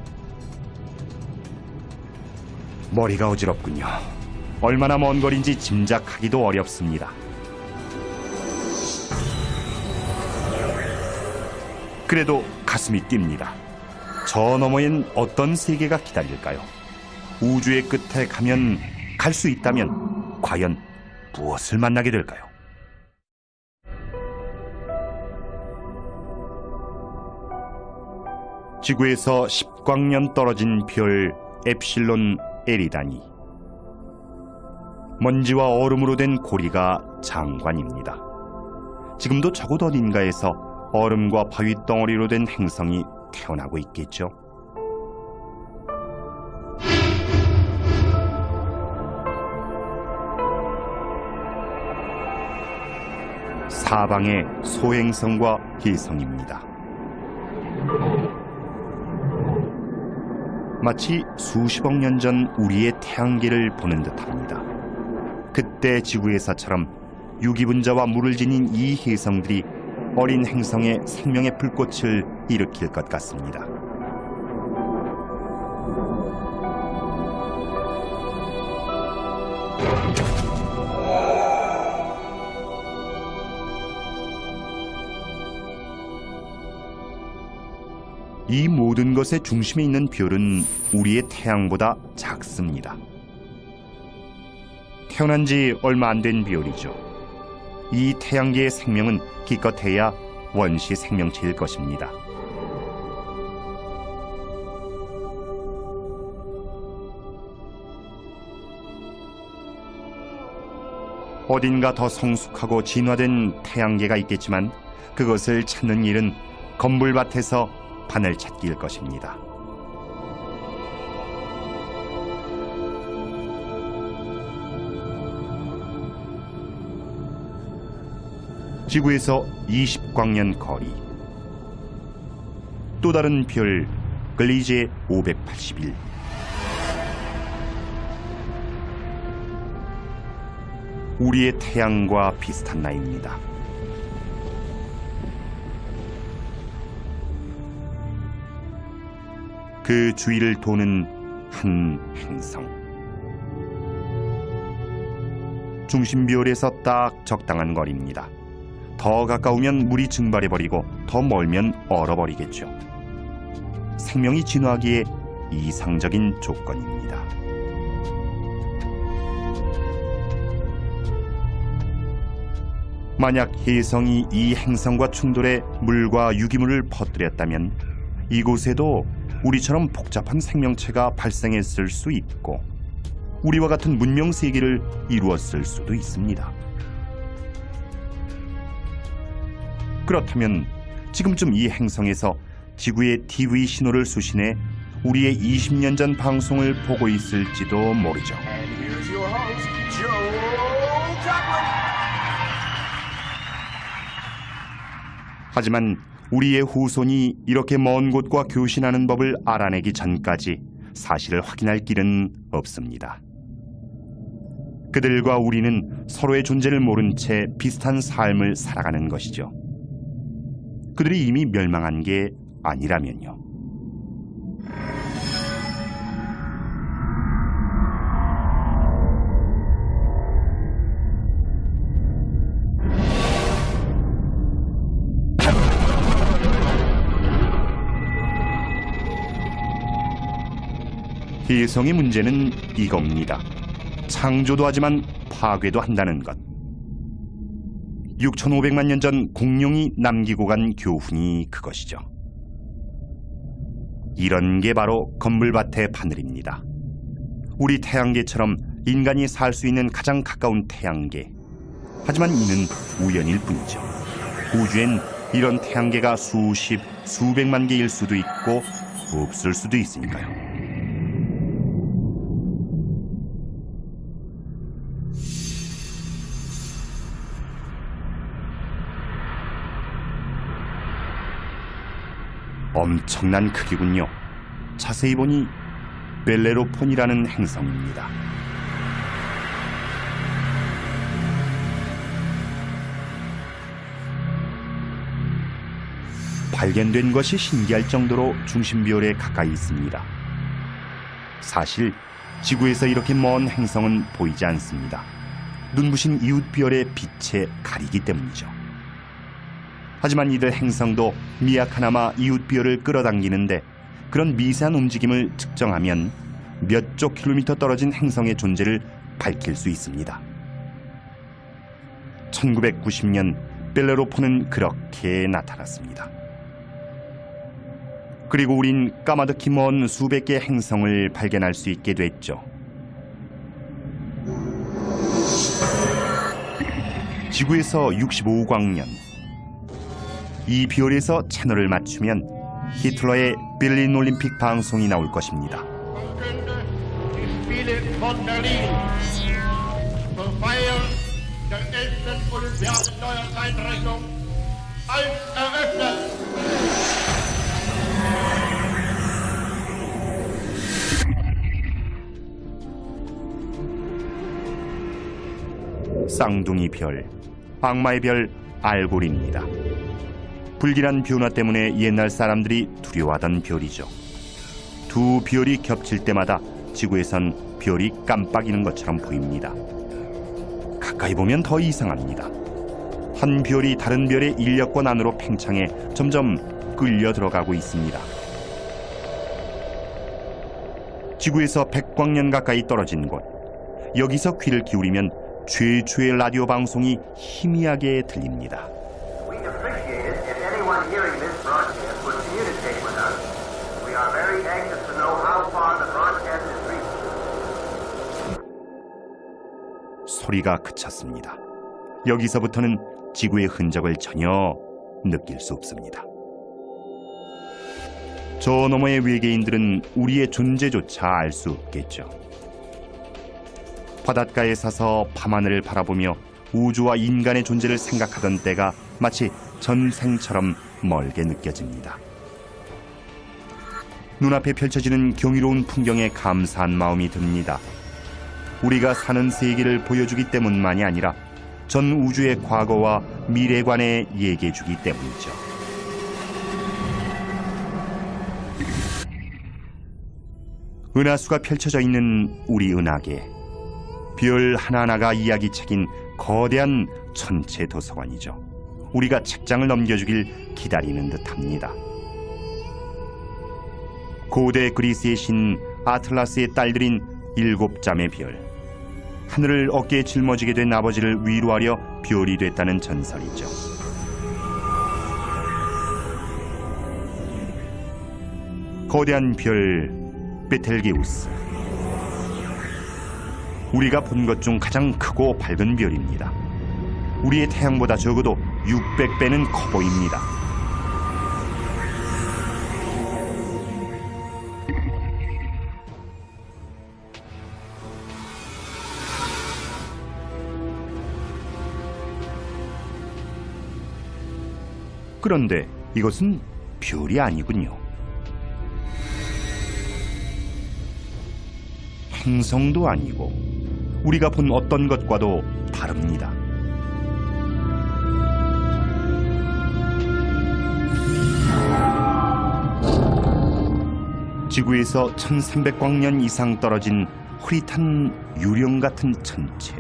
머리가 어지럽군요. 얼마나 먼 거리인지 짐작하기도 어렵습니다. 그래도 가슴이 뜁니다. 저 너머엔 어떤 세계가 기다릴까요? 우주의 끝에 가면 갈 수 있다면 과연 무엇을 만나게 될까요? 지구에서 10광년 떨어진 별 엡실론 에리다니. 먼지와 얼음으로 된 고리가 장관입니다. 지금도 저곳 어딘가에서 얼음과 바위 덩어리로 된 행성이 태어나고 있겠죠. 사방의 소행성과 혜성입니다. 마치 수십억 년 전 우리의 태양계를 보는 듯합니다. 그때 지구에서처럼 유기분자와 물을 지닌 이 혜성들이 어린 행성에 생명의 불꽃을 일으킬 것 같습니다. 이 모든 것의 중심에 있는 별은 우리의 태양보다 작습니다. 태어난 지 얼마 안 된 별이죠. 이 태양계의 생명은 기껏해야 원시 생명체일 것입니다. 어딘가 더 성숙하고 진화된 태양계가 있겠지만 그것을 찾는 일은 건불밭에서 바늘 찾기일 것입니다. 지구에서 20광년 거리. 또 다른 별 글리제 581. 우리의 태양과 비슷한 나이입니다. 그 주위를 도는 한 행성. 중심별에서 딱 적당한 거리입니다. 더 가까우면 물이 증발해버리고 더 멀면 얼어버리겠죠. 생명이 진화하기에 이상적인 조건입니다. 만약 혜성이 이 행성과 충돌해 물과 유기물을 퍼뜨렸다면 이곳에도 우리처럼 복잡한 생명체가 발생했을 수 있고 우리와 같은 문명 세계를 이루었을 수도 있습니다. 그렇다면 지금쯤 이 행성에서 지구의 TV 신호를 수신해 우리의 20년 전 방송을 보고 있을지도 모르죠. 하지만 우리의 후손이 이렇게 먼 곳과 교신하는 법을 알아내기 전까지 사실을 확인할 길은 없습니다. 그들과 우리는 서로의 존재를 모른 채 비슷한 삶을 살아가는 것이죠. 그들이 이미 멸망한 게 아니라면요. 혜성의 문제는 이겁니다. 창조도 하지만 파괴도 한다는 것. 6,500만 년 전 공룡이 남기고 간 교훈이 그것이죠. 이런 게 바로 건물밭의 바늘입니다. 우리 태양계처럼 인간이 살 수 있는 가장 가까운 태양계. 하지만 이는 우연일 뿐이죠. 우주엔 이런 태양계가 수십, 수백만 개일 수도 있고 없을 수도 있으니까요. 엄청난 크기군요. 자세히 보니 벨레로폰이라는 행성입니다. 발견된 것이 신기할 정도로 중심별에 가까이 있습니다. 사실 지구에서 이렇게 먼 행성은 보이지 않습니다. 눈부신 이웃별의 빛에 가리기 때문이죠. 하지만 이들 행성도 미약하나마 이웃별을 끌어당기는데 그런 미세한 움직임을 측정하면 몇 조 킬로미터 떨어진 행성의 존재를 밝힐 수 있습니다. 1990년 벨레로폰은 그렇게 나타났습니다. 그리고 우린 까마득히 먼 수백 개의 행성을 발견할 수 있게 됐죠. 지구에서 65광년, 이 별에서 채널을 맞추면 히틀러의 베를린 올림픽 방송이 나올 것입니다. 쌍둥이 별, 악마의 별 알고리입니다. 불길한 변화 때문에 옛날 사람들이 두려워하던 별이죠. 두 별이 겹칠 때마다 지구에선 별이 깜빡이는 것처럼 보입니다. 가까이 보면 더 이상합니다. 한 별이 다른 별의 인력권 안으로 팽창해 점점 끌려 들어가고 있습니다. 지구에서 100광년 가까이 떨어진 곳, 여기서 귀를 기울이면 최초의 라디오 방송이 희미하게 들립니다. 소리가 그쳤습니다. 여기서부터는 지구의 흔적을 전혀 느낄 수 없습니다. 저 너머의 외계인들은 우리의 존재조차 알 수 없겠죠. 바닷가에 서서 밤하늘을 바라보며 우주와 인간의 존재를 생각하던 때가 마치 전생처럼 멀게 느껴집니다. 눈앞에 펼쳐지는 경이로운 풍경에 감사한 마음이 듭니다. 우리가 사는 세계를 보여주기 때문만이 아니라 전 우주의 과거와 미래에 관해 얘기해주기 때문이죠. 은하수가 펼쳐져 있는 우리 은하계, 별 하나하나가 이야기책인 거대한 천체 도서관이죠. 우리가 책장을 넘겨주길 기다리는 듯합니다. 고대 그리스의 신 아틀라스의 딸들인 7잠의 별, 하늘을 어깨에 짊어지게 된 아버지를 위로하려 별이 됐다는 전설이죠. 거대한 별 베텔게우스, 우리가 본 것 중 가장 크고 밝은 별입니다. 우리의 태양보다 적어도 600배는 커 보입니다. 그런데 이것은 별이 아니군요. 행성도 아니고 우리가 본 어떤 것과도 다릅니다. 지구에서 1300광년 이상 떨어진 흐릿한 유령 같은 천체,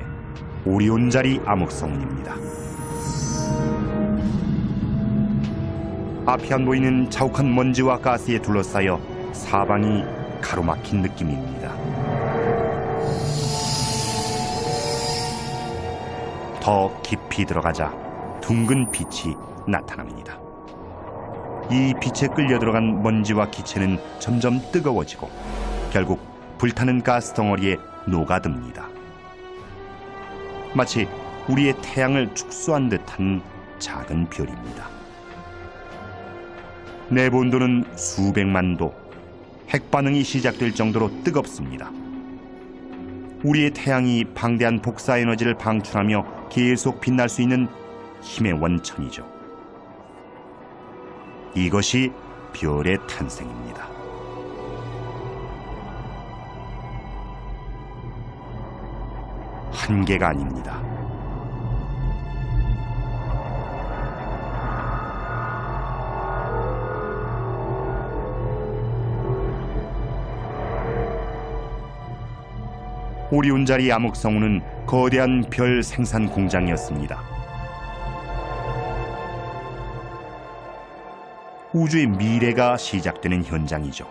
오리온자리 암흑성운입니다. 앞이 안 보이는 자욱한 먼지와 가스에 둘러싸여 사방이 가로막힌 느낌입니다. 더 깊이 들어가자 둥근 빛이 나타납니다. 이 빛에 끌려 들어간 먼지와 기체는 점점 뜨거워지고 결국 불타는 가스 덩어리에 녹아듭니다. 마치 우리의 태양을 축소한 듯한 작은 별입니다. 내본도는 수백만 도, 핵반응이 시작될 정도로 뜨겁습니다. 우리의 태양이 방대한 복사 에너지를 방출하며 계속 빛날 수 있는 힘의 원천이죠. 이것이 별의 탄생입니다. 한계가 아닙니다. 오리온자리 암흑성운은 거대한 별 생산 공장이었습니다. 우주의 미래가 시작되는 현장이죠.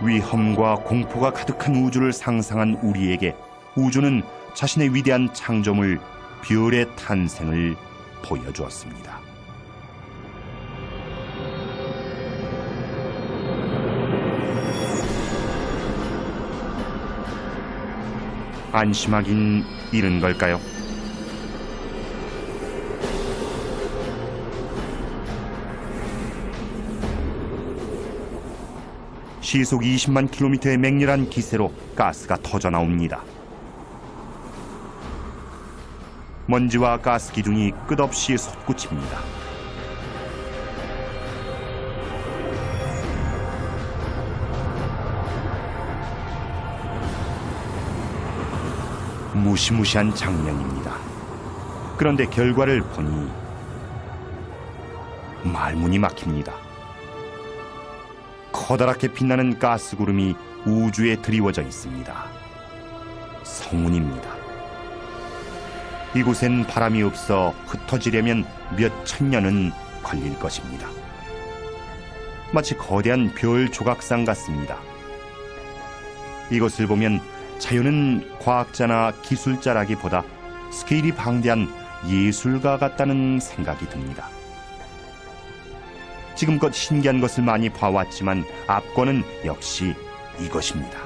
위험과 공포가 가득한 우주를 상상한 우리에게 우주는 자신의 위대한 창조물 별의 탄생을 보여주었습니다. 안심하긴 이른 걸까요? 시속 20만 킬로미터의 맹렬한 기세로 가스가 터져 나옵니다. 먼지와 가스 기둥이 끝없이 솟구칩니다. 무시무시한 장면입니다. 그런데 결과를 보니 말문이 막힙니다. 커다랗게 빛나는 가스 구름이 우주에 드리워져 있습니다. 성운입니다. 이곳엔 바람이 없어 흩어지려면 몇 천 년은 걸릴 것입니다. 마치 거대한 별 조각상 같습니다. 이것을 보면 자연은 과학자나 기술자라기보다 스케일이 방대한 예술가 같다는 생각이 듭니다. 지금껏 신기한 것을 많이 봐왔지만 압권은 역시 이것입니다.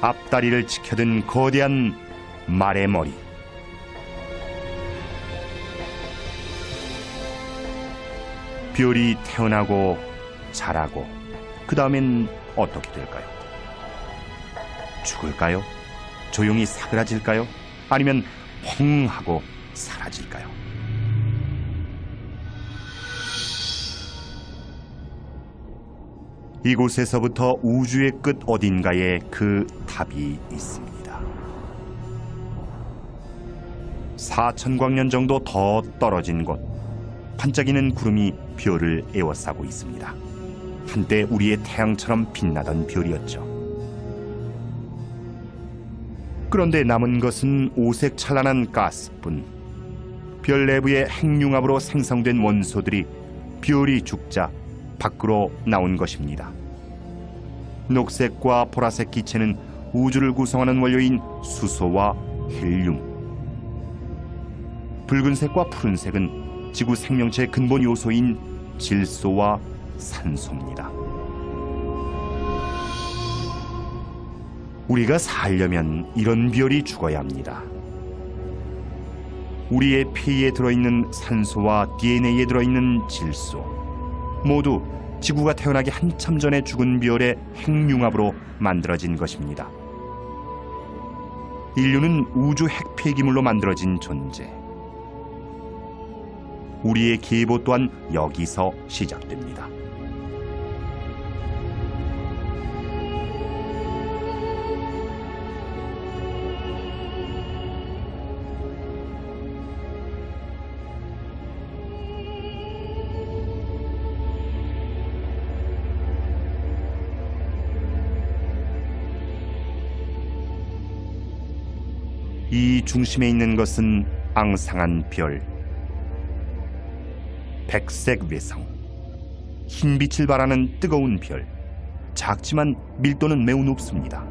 앞다리를 치켜든 거대한 말의 머리. 별이 태어나고 자라고 그 다음엔 어떻게 될까요? 죽을까요? 조용히 사그라질까요? 아니면 펑 하고 사라질까요? 이곳에서부터 우주의 끝 어딘가에 그 답이 있습니다. 4,000광년 정도 더 떨어진 곳, 반짝이는 구름이 별을 에워싸고 있습니다. 한때 우리의 태양처럼 빛나던 별이었죠. 그런데 남은 것은 오색 찬란한 가스뿐. 별 내부의 핵융합으로 생성된 원소들이 별이 죽자 밖으로 나온 것입니다. 녹색과 보라색 기체는 우주를 구성하는 원료인 수소와 헬륨, 붉은색과 푸른색은 지구 생명체의 근본 요소인 질소와 산소입니다. 우리가 살려면 이런 별이 죽어야 합니다. 우리의 폐에 들어있는 산소와 DNA에 들어있는 질소, 모두 지구가 태어나기 한참 전에 죽은 별의 핵융합으로 만들어진 것입니다. 인류는 우주 핵폐기물로 만들어진 존재. 우리의 계보 또한 여기서 시작됩니다. 이 중심에 있는 것은 앙상한 별, 백색 외성, 흰 빛을 발하는 뜨거운 별. 작지만 밀도는 매우 높습니다.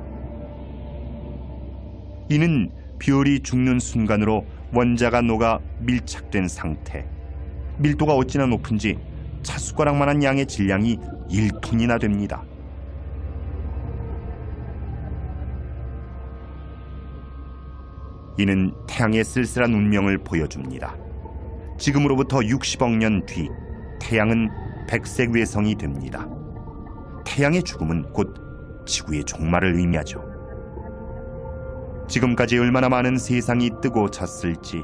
이는 별이 죽는 순간으로 원자가 녹아 밀착된 상태. 밀도가 어찌나 높은지 차숟가락만한 양의 질량이 1톤이나 됩니다. 이는 태양의 쓸쓸한 운명을 보여줍니다. 지금으로부터 60억 년 뒤 태양은 백색 외성이 됩니다. 태양의 죽음은 곧 지구의 종말을 의미하죠. 지금까지 얼마나 많은 세상이 뜨고 졌을지,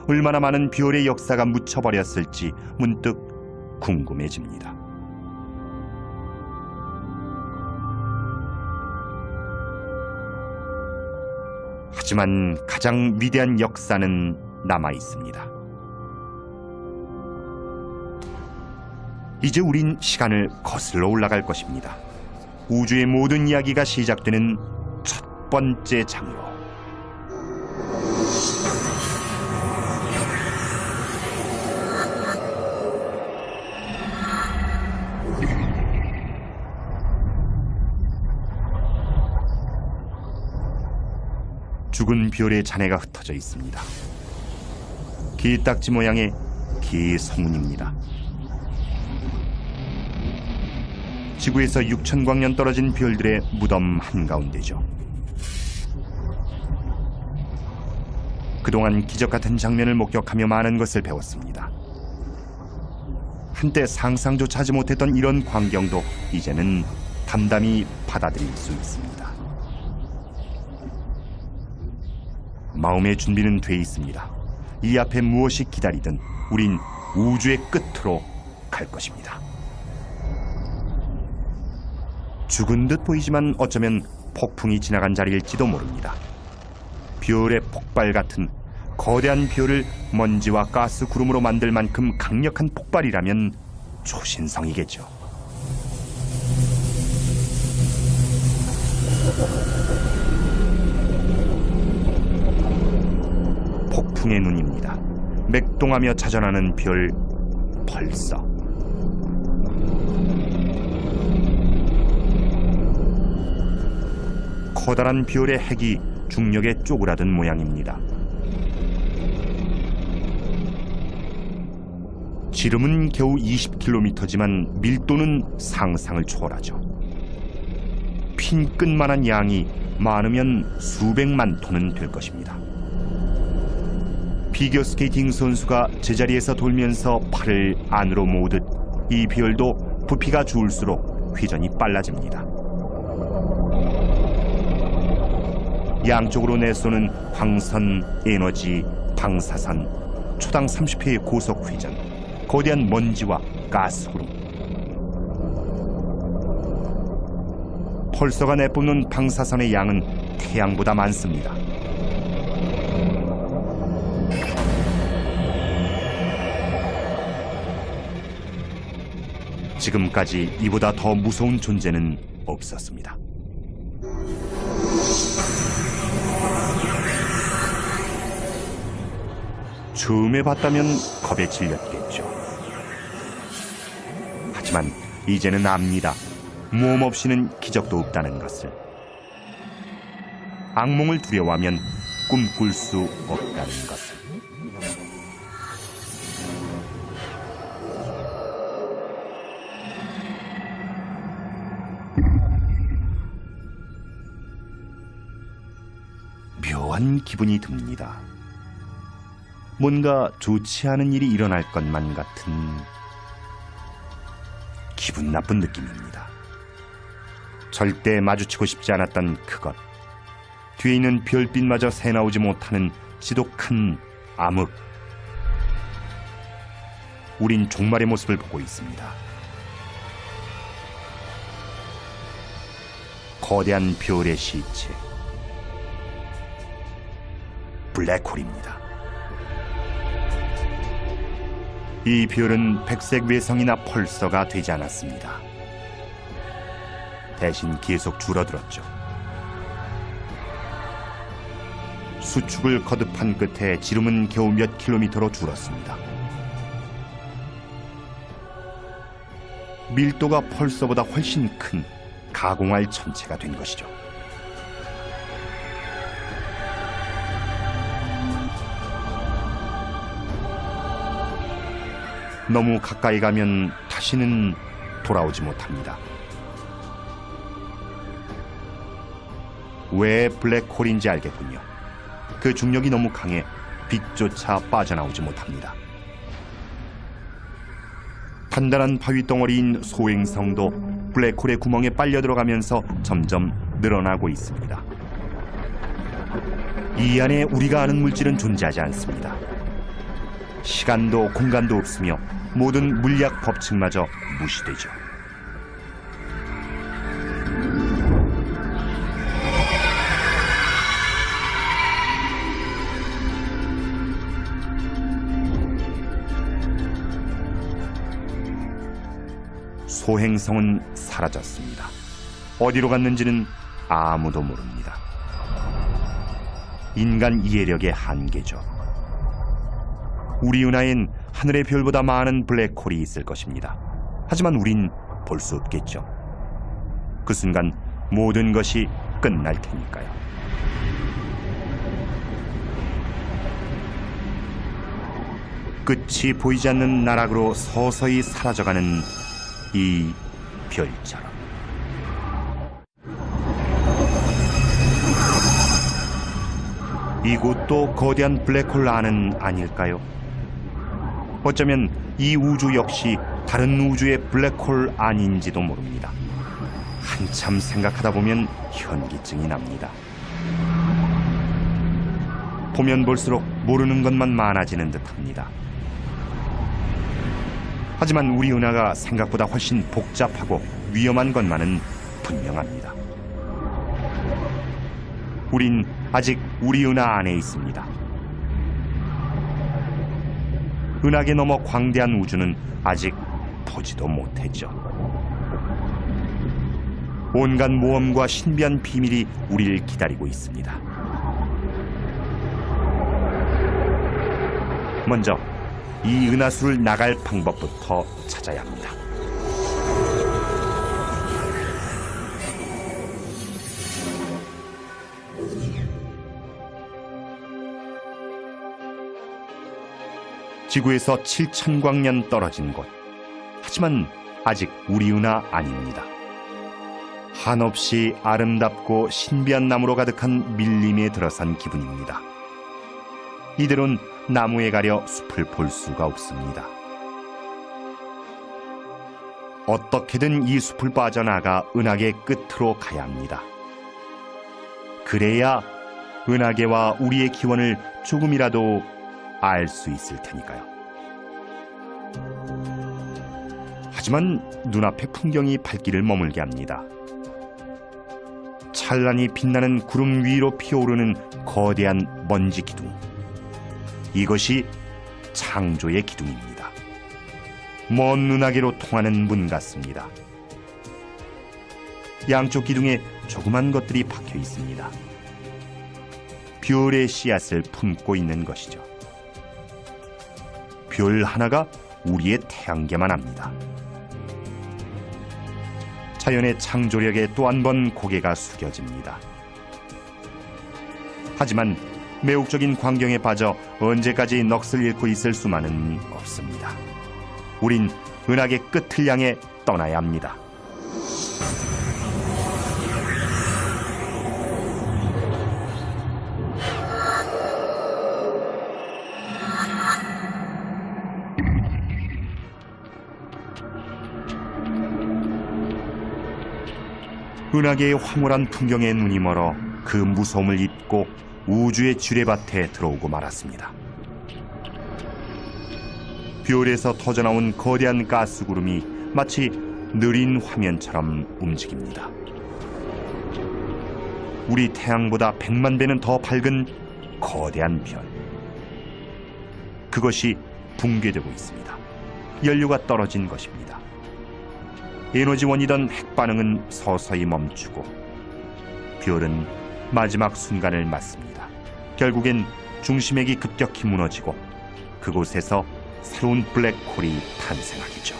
얼마나 많은 별의 역사가 묻혀버렸을지 문득 궁금해집니다. 하지만 가장 위대한 역사는 남아 있습니다. 이제 우린 시간을 거슬러 올라갈 것입니다. 우주의 모든 이야기가 시작되는 첫 번째 장으로. 죽은 별의 잔해가 흩어져 있습니다. 개딱지 모양의 개의 성운입니다. 지구에서 6,000광년 떨어진 별들의 무덤 한가운데죠. 그동안 기적 같은 장면을 목격하며 많은 것을 배웠습니다. 한때 상상조차 하지 못했던 이런 광경도 이제는 담담히 받아들일 수 있습니다. 마음의 준비는 돼 있습니다. 이 앞에 무엇이 기다리든 우린 우주의 끝으로 갈 것입니다. 죽은 듯 보이지만 어쩌면 폭풍이 지나간 자리일지도 모릅니다. 별의 폭발 같은 거대한 별을 먼지와 가스 구름으로 만들 만큼 강력한 폭발이라면 초신성이겠죠. 폭풍의 눈입니다. 맥동하며 자전하는 별 펄서. 커다란 별의 핵이 중력에 쪼그라든 모양입니다. 지름은 겨우 20km지만 밀도는 상상을 초월하죠. 핀 끝만한 양이 많으면 수백만 톤은 될 것입니다. 피겨스케이팅 선수가 제자리에서 돌면서 팔을 안으로 모으듯 이 별도 부피가 줄수록 회전이 빨라집니다. 양쪽으로 내쏘는 광선, 에너지, 방사선, 초당 30회의 고속 회전, 거대한 먼지와 가스 구름. 펄서가 내뿜는 방사선의 양은 태양보다 많습니다. 지금까지 이보다 더 무서운 존재는 없었습니다. 처음에 봤다면 겁에 질렸겠죠. 하지만 이제는 압니다. 모험 없이는 기적도 없다는 것을. 악몽을 두려워하면 꿈꿀 수 없다는 것을. 묘한 기분이 듭니다. 뭔가 좋지 않은 일이 일어날 것만 같은 기분 나쁜 느낌입니다. 절대 마주치고 싶지 않았던 그것. 뒤에 있는 별빛마저 새나오지 못하는 지독한 암흑. 우린 종말의 모습을 보고 있습니다. 거대한 별의 시체. 블랙홀입니다. 이 별은 백색 외성이나 펄서가 되지 않았습니다. 대신 계속 줄어들었죠. 수축을 거듭한 끝에 지름은 겨우 몇 킬로미터로 줄었습니다. 밀도가 펄서보다 훨씬 큰 가공할 천체가 된 것이죠. 너무 가까이 가면 다시는 돌아오지 못합니다. 왜 블랙홀인지 알겠군요. 그 중력이 너무 강해 빛조차 빠져나오지 못합니다. 단단한 바위 덩어리인 소행성도 블랙홀의 구멍에 빨려 들어가면서 점점 늘어나고 있습니다. 이 안에 우리가 아는 물질은 존재하지 않습니다. 시간도 공간도 없으며 모든 물리학 법칙마저 무시되죠. 소행성은 사라졌습니다. 어디로 갔는지는 아무도 모릅니다. 인간 이해력의 한계죠. 우리 은하엔 하늘의 별보다 많은 블랙홀이 있을 것입니다. 하지만 우린 볼 수 없겠죠. 그 순간 모든 것이 끝날 테니까요. 끝이 보이지 않는 나락으로 서서히 사라져가는 이 별처럼. 이곳도 거대한 블랙홀 안은 아닐까요? 어쩌면 이 우주 역시 다른 우주의 블랙홀 안인지도 모릅니다. 한참 생각하다 보면 현기증이 납니다. 보면 볼수록 모르는 것만 많아지는 듯합니다. 하지만 우리 은하가 생각보다 훨씬 복잡하고 위험한 것만은 분명합니다. 우린 아직 우리 은하 안에 있습니다. 은하계 너머 광대한 우주는 아직 보지도 못했죠. 온갖 모험과 신비한 비밀이 우리를 기다리고 있습니다. 먼저 이 은하수를 나갈 방법부터 찾아야 합니다. 지구에서 7,000광년 떨어진 곳. 하지만 아직 우리 은하 아닙니다. 한없이 아름답고 신비한 나무로 가득한 밀림에 들어선 기분입니다. 이대로는 나무에 가려 숲을 볼 수가 없습니다. 어떻게든 이 숲을 빠져나가 은하계 끝으로 가야 합니다. 그래야 은하계와 우리의 기원을 조금이라도 알 수 있을 테니까요. 하지만 눈앞의 풍경이 발길을 머물게 합니다. 찬란히 빛나는 구름 위로 피어오르는 거대한 먼지 기둥. 이것이 창조의 기둥입니다. 먼 은하계로 통하는 문 같습니다. 양쪽 기둥에 조그만 것들이 박혀 있습니다. 별의 씨앗을 품고 있는 것이죠. 별 하나가 우리의 태양계만 합니다. 자연의 창조력에 또 한 번 고개가 숙여집니다. 하지만 매혹적인 광경에 빠져 언제까지 넋을 잃고 있을 수만은 없습니다. 우린 은하계 끝을 향해 떠나야 합니다. 은하계의 황홀한 풍경에 눈이 멀어 그 무서움을 잊고 우주의 지뢰밭에 들어오고 말았습니다. 별에서 터져나온 거대한 가스구름이 마치 느린 화면처럼 움직입니다. 우리 태양보다 100만 배는 더 밝은 거대한 별. 그것이 붕괴되고 있습니다. 연료가 떨어진 것입니다. 에너지원이던 핵반응은 서서히 멈추고 별은 마지막 순간을 맞습니다. 결국엔 중심핵이 급격히 무너지고 그곳에서 새로운 블랙홀이 탄생하겠죠.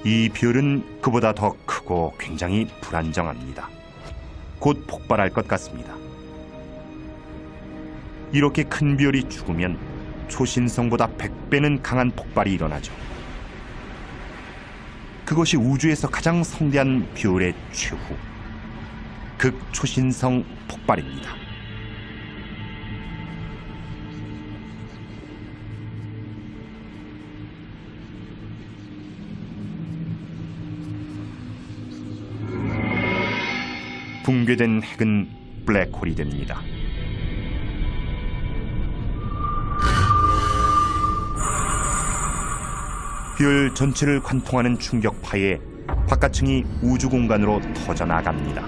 이 별은 그보다 더 크고 굉장히 불안정합니다. 곧 폭발할 것 같습니다. 이렇게 큰 별이 죽으면 초신성보다 100배는 강한 폭발이 일어나죠. 그것이 우주에서 가장 성대한 별의 최후, 극초신성 폭발입니다. 붕괴된 핵은 블랙홀이 됩니다. 별 전체를 관통하는 충격파에 바깥층이 우주 공간으로 터져나갑니다.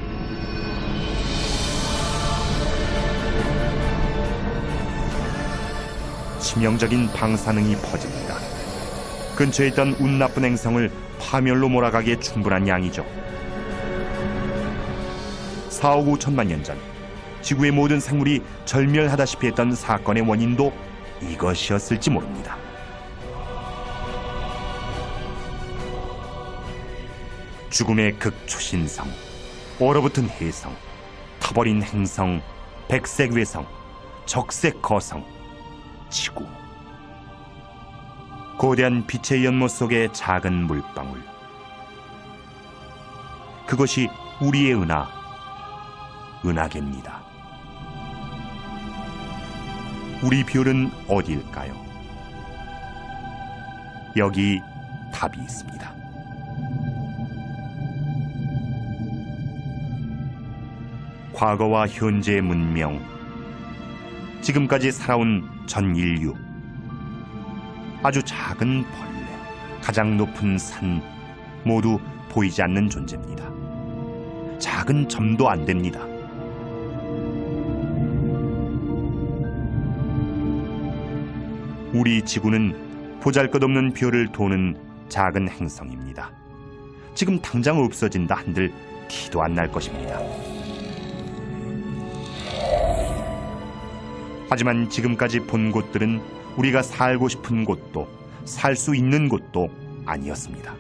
치명적인 방사능이 퍼집니다. 근처에 있던 운 나쁜 행성을 파멸로 몰아가기에 충분한 양이죠. 4억 5천만 년 전 지구의 모든 생물이 절멸하다시피 했던 사건의 원인도 이것이었을지 모릅니다. 죽음의 극초신성, 얼어붙은 혜성, 타버린 행성, 백색 외성, 적색 거성, 지구. 거대한 빛의 연못 속의 작은 물방울. 그것이 우리의 은하계입니다. 우리 별은 어디일까요? 여기 답이 있습니다. 과거와 현재의 문명, 지금까지 살아온 전 인류, 아주 작은 벌레, 가장 높은 산, 모두 보이지 않는 존재입니다. 작은 점도 안 됩니다. 우리 지구는 보잘것없는 별을 도는 작은 행성입니다. 지금 당장 없어진다 한들 티도 안 날 것입니다. 하지만 지금까지 본 곳들은 우리가 살고 싶은 곳도 살 수 있는 곳도 아니었습니다.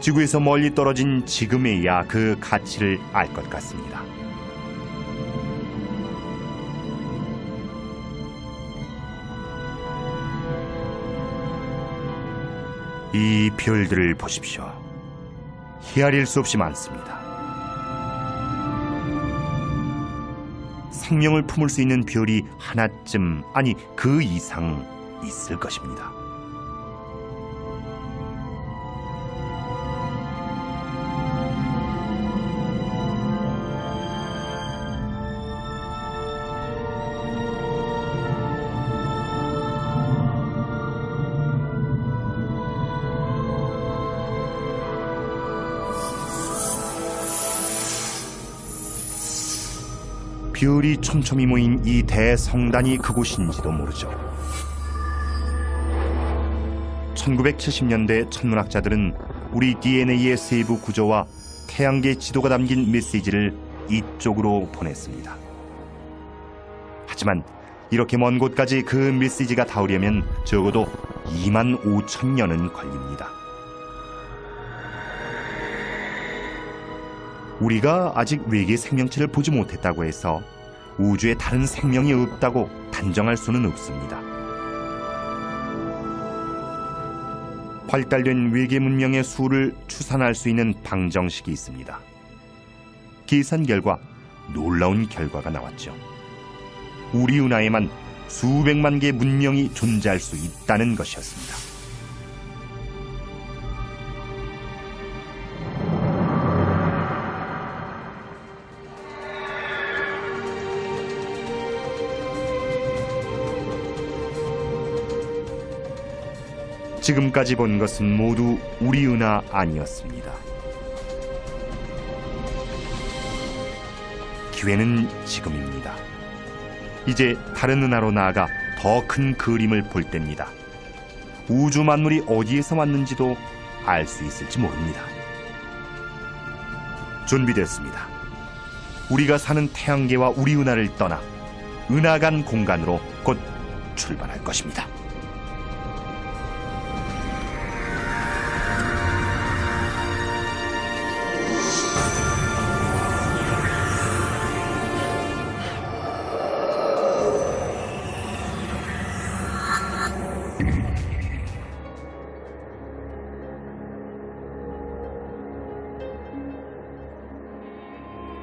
지구에서 멀리 떨어진 지금에야 그 가치를 알 것 같습니다. 이 별들을 보십시오. 헤아릴 수 없이 많습니다. 생명을 품을 수 있는 별이 하나쯤, 아니 그 이상 있을 것입니다. 별이 촘촘히 모인 이 대성단이 그곳인지도 모르죠. 1970년대 천문학자들은 우리 DNA의 세부 구조와 태양계 지도가 담긴 메시지를 이쪽으로 보냈습니다. 하지만 이렇게 먼 곳까지 그 메시지가 닿으려면 적어도 25,000년은 걸립니다. 우리가 아직 외계 생명체를 보지 못했다고 해서 우주에 다른 생명이 없다고 단정할 수는 없습니다. 발달된 외계 문명의 수를 추산할 수 있는 방정식이 있습니다. 계산 결과 놀라운 결과가 나왔죠. 우리 은하에만 수백만 개의 문명이 존재할 수 있다는 것이었습니다. 지금까지 본 것은 모두 우리 은하 아니었습니다. 기회는 지금입니다. 이제 다른 은하로 나아가 더 큰 그림을 볼 때입니다. 우주 만물이 어디에서 왔는지도 알 수 있을지 모릅니다. 준비됐습니다. 우리가 사는 태양계와 우리 은하를 떠나 은하간 공간으로 곧 출발할 것입니다.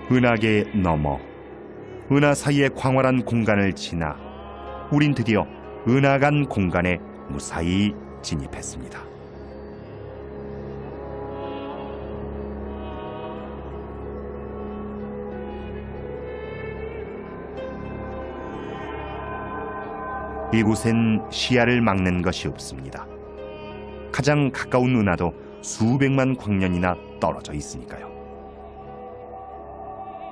은하계 너머, 은하 사이의 광활한 공간을 지나 우린 드디어 은하간 공간에 무사히 진입했습니다. 이곳엔 시야를 막는 것이 없습니다. 가장 가까운 은하도 수백만 광년이나 떨어져 있으니까요.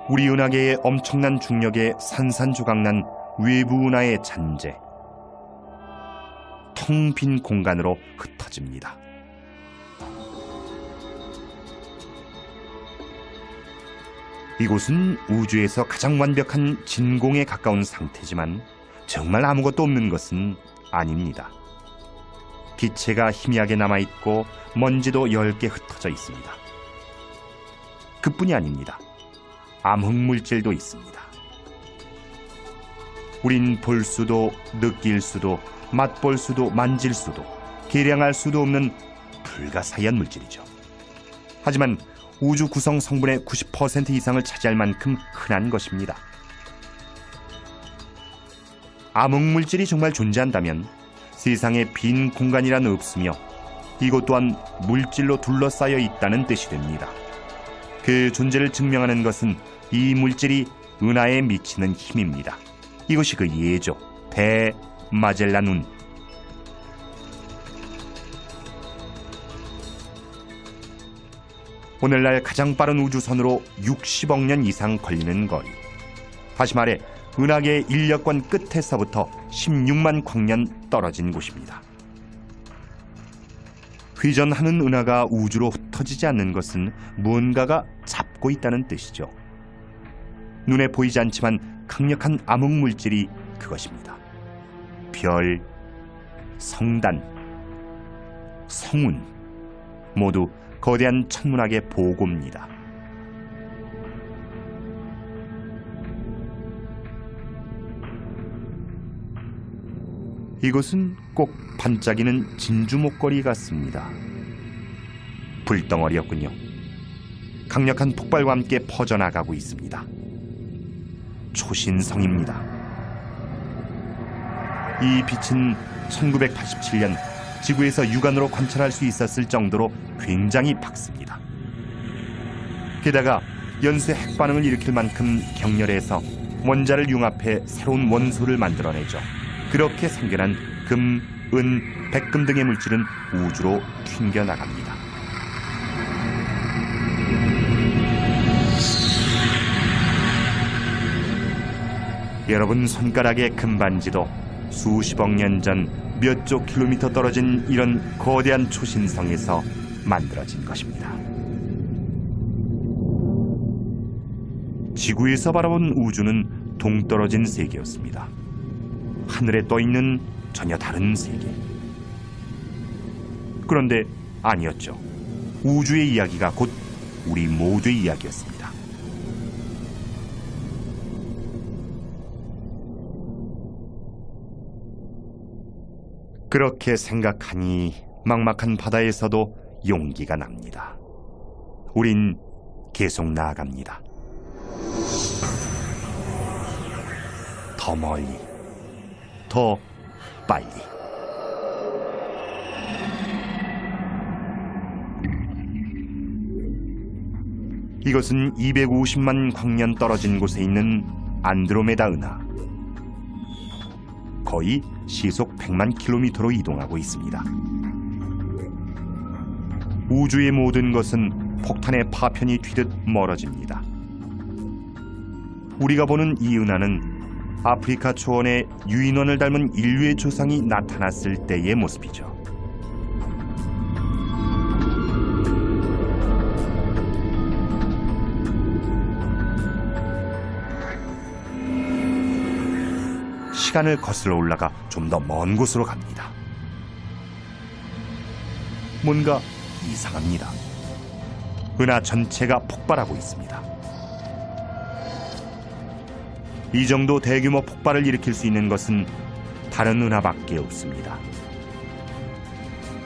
우리 은하계의 엄청난 중력에 산산조각난 외부 은하의 잔재, 텅 빈 공간으로 흩어집니다. 이곳은 우주에서 가장 완벽한 진공에 가까운 상태지만 정말 아무것도 없는 것은 아닙니다. 기체가 희미하게 남아있고 먼지도 엷게 흩어져 있습니다. 그뿐이 아닙니다. 암흑물질도 있습니다. 우린 볼 수도 느낄 수도 맛볼 수도 만질 수도 계량할 수도 없는 불가사의한 물질이죠. 하지만 우주 구성 성분의 90% 이상을 차지할 만큼 흔한 것입니다. 암흑물질이 정말 존재한다면 세상에 빈 공간이란 없으며 이것 또한 물질로 둘러싸여 있다는 뜻이 됩니다. 그 존재를 증명하는 것은 이 물질이 은하에 미치는 힘입니다. 이것이 그 예죠. 대마젤란운. 오늘날 가장 빠른 우주선으로 60억 년 이상 걸리는 거리. 다시 말해 은하계의 인력권 끝에서부터 16만 광년 떨어진 곳입니다. 회전하는 은하가 우주로 흩어지지 않는 것은 무언가가 잡고 있다는 뜻이죠. 눈에 보이지 않지만 강력한 암흑물질이 그것입니다. 별, 성단, 성운 모두 거대한 천문학의 보고입니다. 이것은 꼭 반짝이는 진주 목걸이 같습니다. 불덩어리였군요. 강력한 폭발과 함께 퍼져나가고 있습니다. 초신성입니다. 이 빛은 1987년 지구에서 육안으로 관찰할 수 있었을 정도로 굉장히 밝습니다. 게다가 연쇄 핵반응을 일으킬 만큼 격렬해서 원자를 융합해 새로운 원소를 만들어내죠. 그렇게 생겨난 금, 은, 백금 등의 물질은 우주로 튕겨나갑니다. 여러분 손가락의 금반지도 수십억 년 전 몇 조 킬로미터 떨어진 이런 거대한 초신성에서 만들어진 것입니다. 지구에서 바라본 우주는 동떨어진 세계였습니다. 하늘에 떠있는 전혀 다른 세계. 그런데 아니었죠. 우주의 이야기가 곧 우리 모두의 이야기였습니다. 그렇게 생각하니 막막한 바다에서도 용기가 납니다. 우린 계속 나아갑니다. 더 멀리, 더 빨리. 이것은 250만 광년 떨어진 곳에 있는 안드로메다 은하. 거의 시속 100만 킬로미터로 이동하고 있습니다. 우주의 모든 것은 폭탄의 파편이 튀듯 멀어집니다. 우리가 보는 이 은하는 아프리카 초원에 유인원을 닮은 인류의 조상이 나타났을 때의 모습이죠. 시간을 거슬러 올라가 좀 더 먼 곳으로 갑니다. 뭔가 이상합니다. 은하 전체가 폭발하고 있습니다. 이 정도 대규모 폭발을 일으킬 수 있는 것은 다른 은하밖에 없습니다.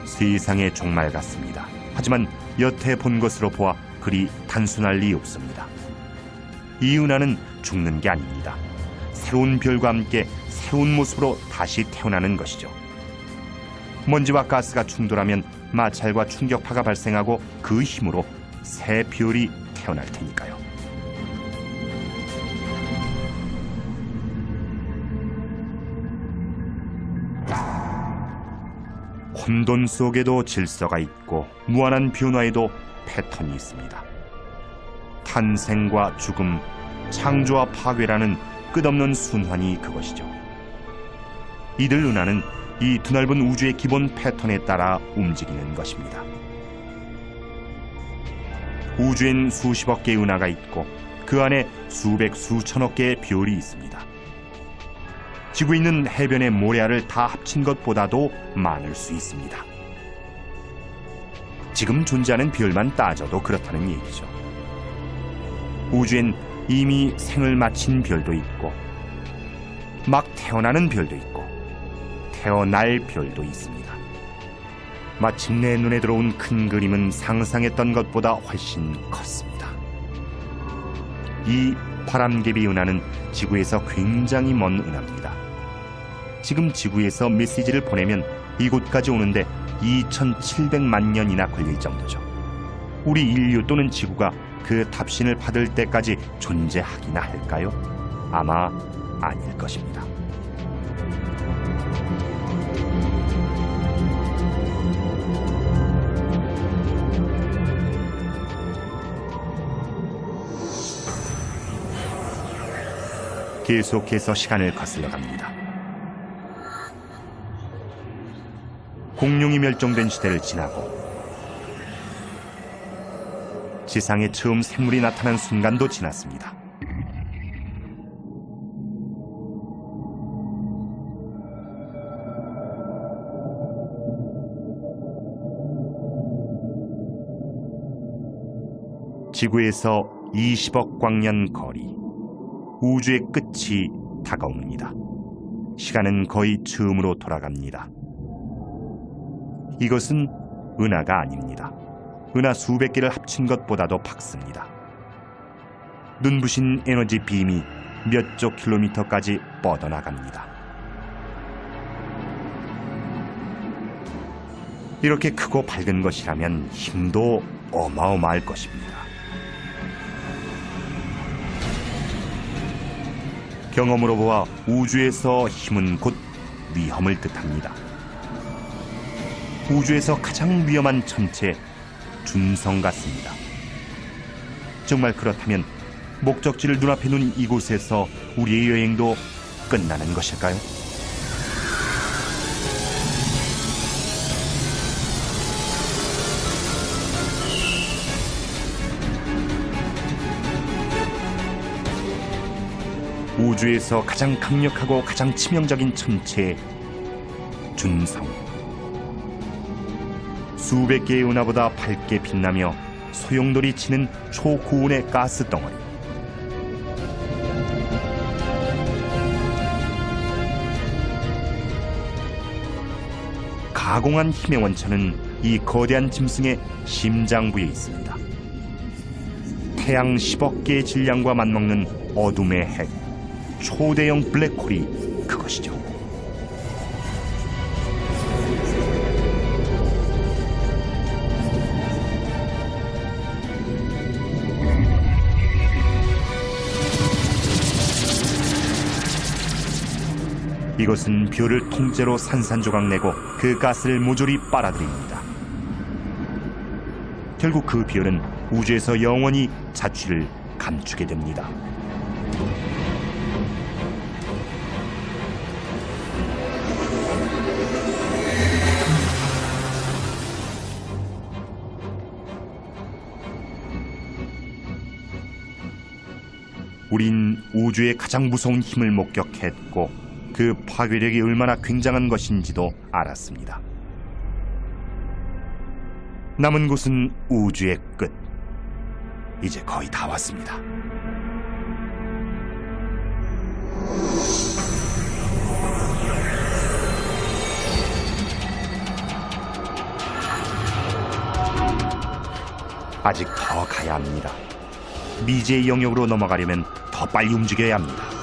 세상의 종말 같습니다. 하지만 여태 본 것으로 보아 그리 단순할 리 없습니다. 이 은하는 죽는 게 아닙니다. 새로운 별과 함께 새로운 모습으로 다시 태어나는 것이죠. 먼지와 가스가 충돌하면 마찰과 충격파가 발생하고 그 힘으로 새 별이 태어날 테니까요. 혼돈 속에도 질서가 있고 무한한 변화에도 패턴이 있습니다. 탄생과 죽음, 창조와 파괴라는 끝없는 순환이 그것이죠. 이들 은하는 이 드넓은 우주의 기본 패턴에 따라 움직이는 것입니다. 우주엔 수십억 개의 은하가 있고 그 안에 수백 수천억 개의 별이 있습니다. 지구에 있는 해변의 모래알을 다 합친 것보다도 많을 수 있습니다. 지금 존재하는 별만 따져도 그렇다는 얘기죠. 우주엔 이미 생을 마친 별도 있고, 막 태어나는 별도 있고, 태어날 별도 있습니다. 마침내 눈에 들어온 큰 그림은 상상했던 것보다 훨씬 컸습니다. 이 바람개비 은하는 지구에서 굉장히 먼 은하입니다. 지금 지구에서 메시지를 보내면 이곳까지 오는데 2700만 년이나 걸릴 정도죠. 우리 인류 또는 지구가 그 답신을 받을 때까지 존재하기나 할까요? 아마 아닐 것입니다. 계속해서 시간을 거슬러 갑니다. 공룡이 멸종된 시대를 지나고 지상에 처음 생물이 나타난 순간도 지났습니다. 지구에서 20억 광년 거리, 우주의 끝이 다가옵니다. 시간은 거의 처음으로 돌아갑니다. 이것은 은하가 아닙니다. 은하 수백 개를 합친 것보다도 박습니다. 눈부신 에너지 빔이 몇 조 킬로미터까지 뻗어나갑니다. 이렇게 크고 밝은 것이라면 힘도 어마어마할 것입니다. 경험으로 보아 우주에서 힘은 곧 위험을 뜻합니다. 우주에서 가장 위험한 천체, 준성 같습니다. 정말 그렇다면 목적지를 눈앞에 둔 이곳에서 우리의 여행도 끝나는 것일까요? 우주에서 가장 강력하고 가장 치명적인 천체, 준성. 수백 개의 은하보다 밝게 빛나며 소용돌이 치는 초고온의 가스 덩어리. 가공한 힘의 원천은 이 거대한 짐승의 심장부에 있습니다. 태양 10억 개의 질량과 맞먹는 어둠의 핵, 초대형 블랙홀이 그것이죠. 이것은 별을 통째로 산산조각 내고 그 가스를 모조리 빨아들입니다. 결국 그 별은 우주에서 영원히 자취를 감추게 됩니다. 우린 우주의 가장 무서운 힘을 목격했고 그 파괴력이 얼마나 굉장한 것인지도 알았습니다. 남은 곳은 우주의 끝. 이제 거의 다 왔습니다. 아직 더 가야 합니다. 미지의 영역으로 넘어가려면 더 빨리 움직여야 합니다.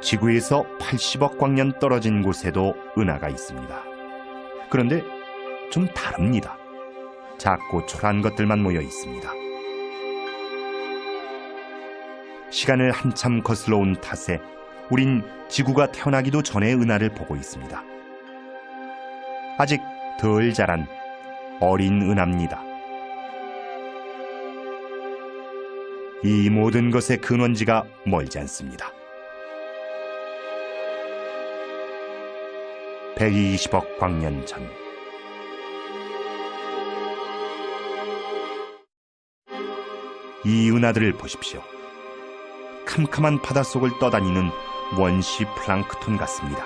지구에서 80억 광년 떨어진 곳에도 은하가 있습니다. 그런데 좀 다릅니다. 작고 초라한 것들만 모여 있습니다. 시간을 한참 거슬러 온 탓에 우린 지구가 태어나기도 전에 은하를 보고 있습니다. 아직 덜 자란 어린 은하입니다. 이 모든 것의 근원지가 멀지 않습니다. 120억 광년 전, 이 은하들을 보십시오. 캄캄한 바닷속을 떠다니는 원시 플랑크톤 같습니다.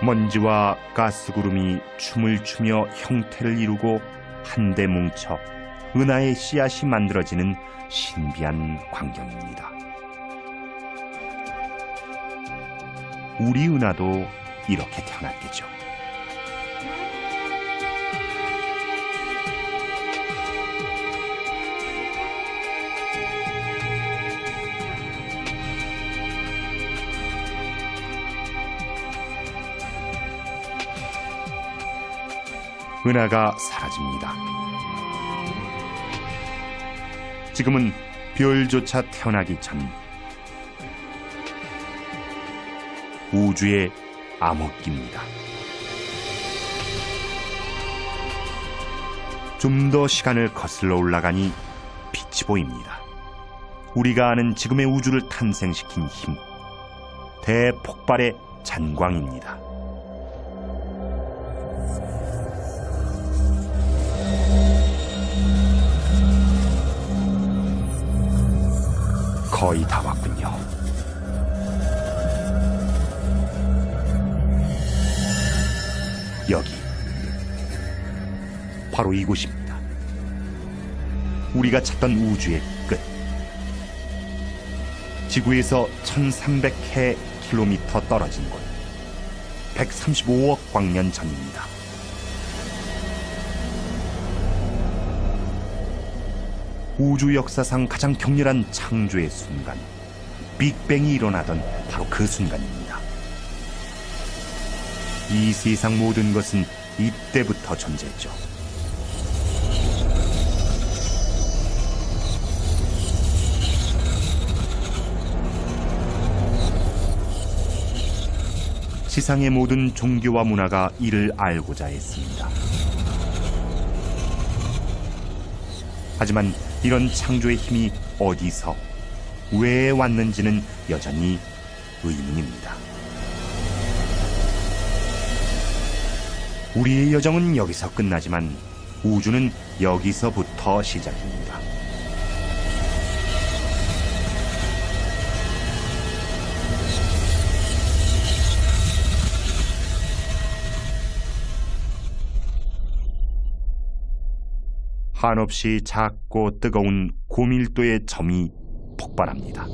먼지와 가스구름이 춤을 추며 형태를 이루고 한데 뭉쳐 은하의 씨앗이 만들어지는 신비한 광경입니다. 우리 은하도 이렇게 태어났겠죠. 은하가 사라집니다. 지금은 별조차 태어나기 전 우주의 암흑기입니다. 좀 더 시간을 거슬러 올라가니 빛이 보입니다. 우리가 아는 지금의 우주를 탄생시킨 힘, 대폭발의 잔광입니다. 거의 다 왔군요. 여기, 바로 이곳입니다. 우리가 찾던 우주의 끝. 지구에서 1300km 떨어진 곳, 135억 광년 전입니다. 우주 역사상 가장 격렬한 창조의 순간, 빅뱅이 일어나던 바로 그 순간입니다. 이 세상 모든 것은 이때부터 존재했죠. 세상의 모든 종교와 문화가 이를 알고자 했습니다. 하지만 이런 창조의 힘이 어디서, 왜 왔는지는 여전히 의문입니다. 우리의 여정은 여기서 끝나지만 우주는 여기서부터 시작입니다. 한없이 작고 뜨거운 고밀도의 점이 폭발합니다.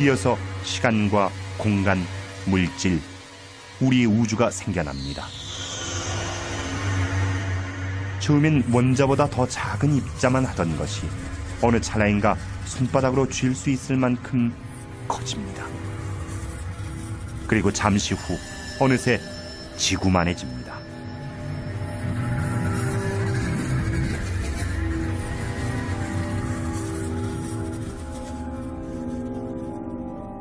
이어서 시간과 공간, 물질, 우리의 우주가 생겨납니다. 처음엔 원자보다 더 작은 입자만 하던 것이 어느 찰나인가 손바닥으로 쥘 수 있을 만큼 커집니다. 그리고 잠시 후 어느새 지구만해집니다.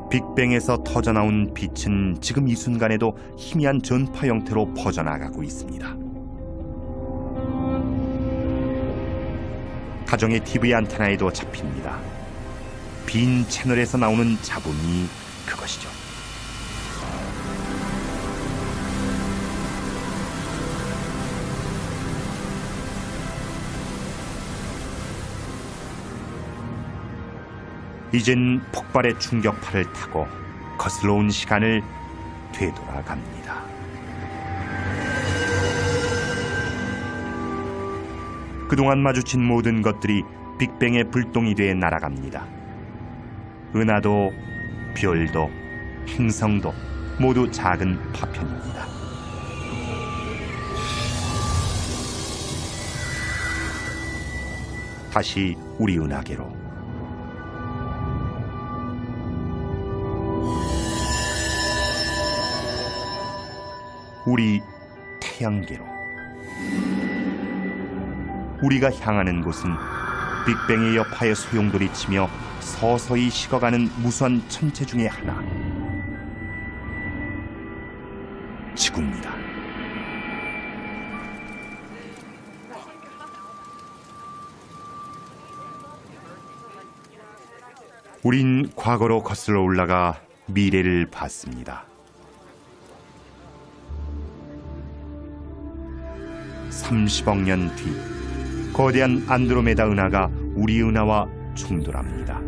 빅뱅에서 터져나온 빛은 지금 이 순간에도 희미한 전파 형태로 퍼져나가고 있습니다. 가정의 TV 안테나에도 잡힙니다. 빈 채널에서 나오는 잡음이 그것이죠. 이젠 폭발의 충격파를 타고 거슬러 온 시간을 되돌아갑니다. 그동안 마주친 모든 것들이 빅뱅의 불똥이 돼 날아갑니다. 은하도 별도 행성도 모두 작은 파편입니다. 다시 우리 은하계로, 우리 태양계로. 우리가 향하는 곳은 빅뱅의 여파에 소용돌이치며 서서히 식어가는 무수한 천체 중의 하나, 지구입니다. 우린 과거로 거슬러 올라가 미래를 봤습니다. 30억 년 뒤, 거대한 안드로메다 은하가 우리 은하와 충돌합니다.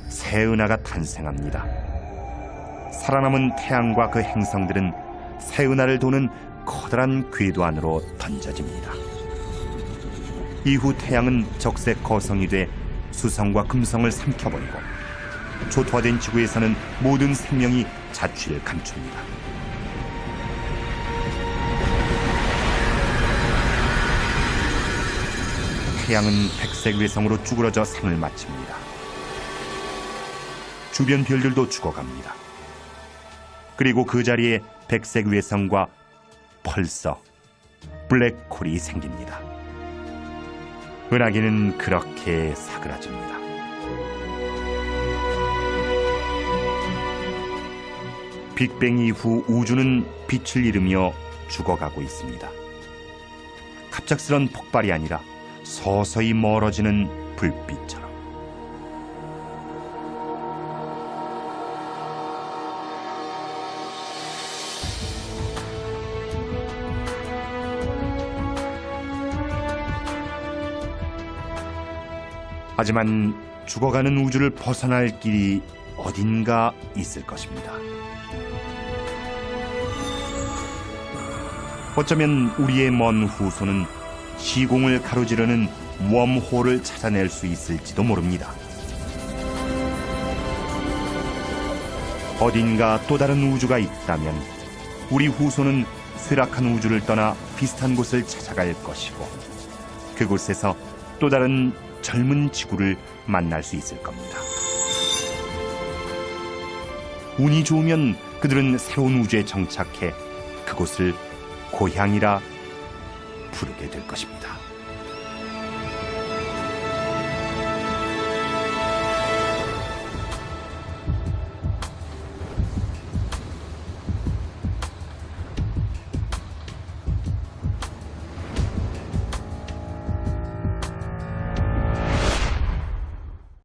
새 은하가 탄생합니다. 살아남은 태양과 그 행성들은 새 은하를 도는 커다란 궤도 안으로 던져집니다. 이후 태양은 적색 거성이 돼 수성과 금성을 삼켜버리고 초토화된 지구에서는 모든 생명이 자취를 감춥니다. 태양은 백색 외성으로 쭈그러져 삶을 마칩니다. 주변 별들도 죽어갑니다. 그리고 그 자리에 백색 외성과 펄서, 블랙홀이 생깁니다. 은하계는 그렇게 사그라집니다. 빅뱅 이후 우주는 빛을 잃으며 죽어가고 있습니다. 갑작스런 폭발이 아니라 서서히 멀어지는 불빛처럼. 하지만 죽어가는 우주를 벗어날 길이 어딘가 있을 것입니다. 어쩌면 우리의 먼 후손은 시공을 가로지르는 웜홀을 찾아낼 수 있을지도 모릅니다. 어딘가 또 다른 우주가 있다면 우리 후손은 쇠락한 우주를 떠나 비슷한 곳을 찾아갈 것이고, 그곳에서 또 다른 젊은 지구를 만날 수 있을 겁니다. 운이 좋으면 그들은 새로운 우주에 정착해 그곳을 고향이라 부르게 될 것입니다.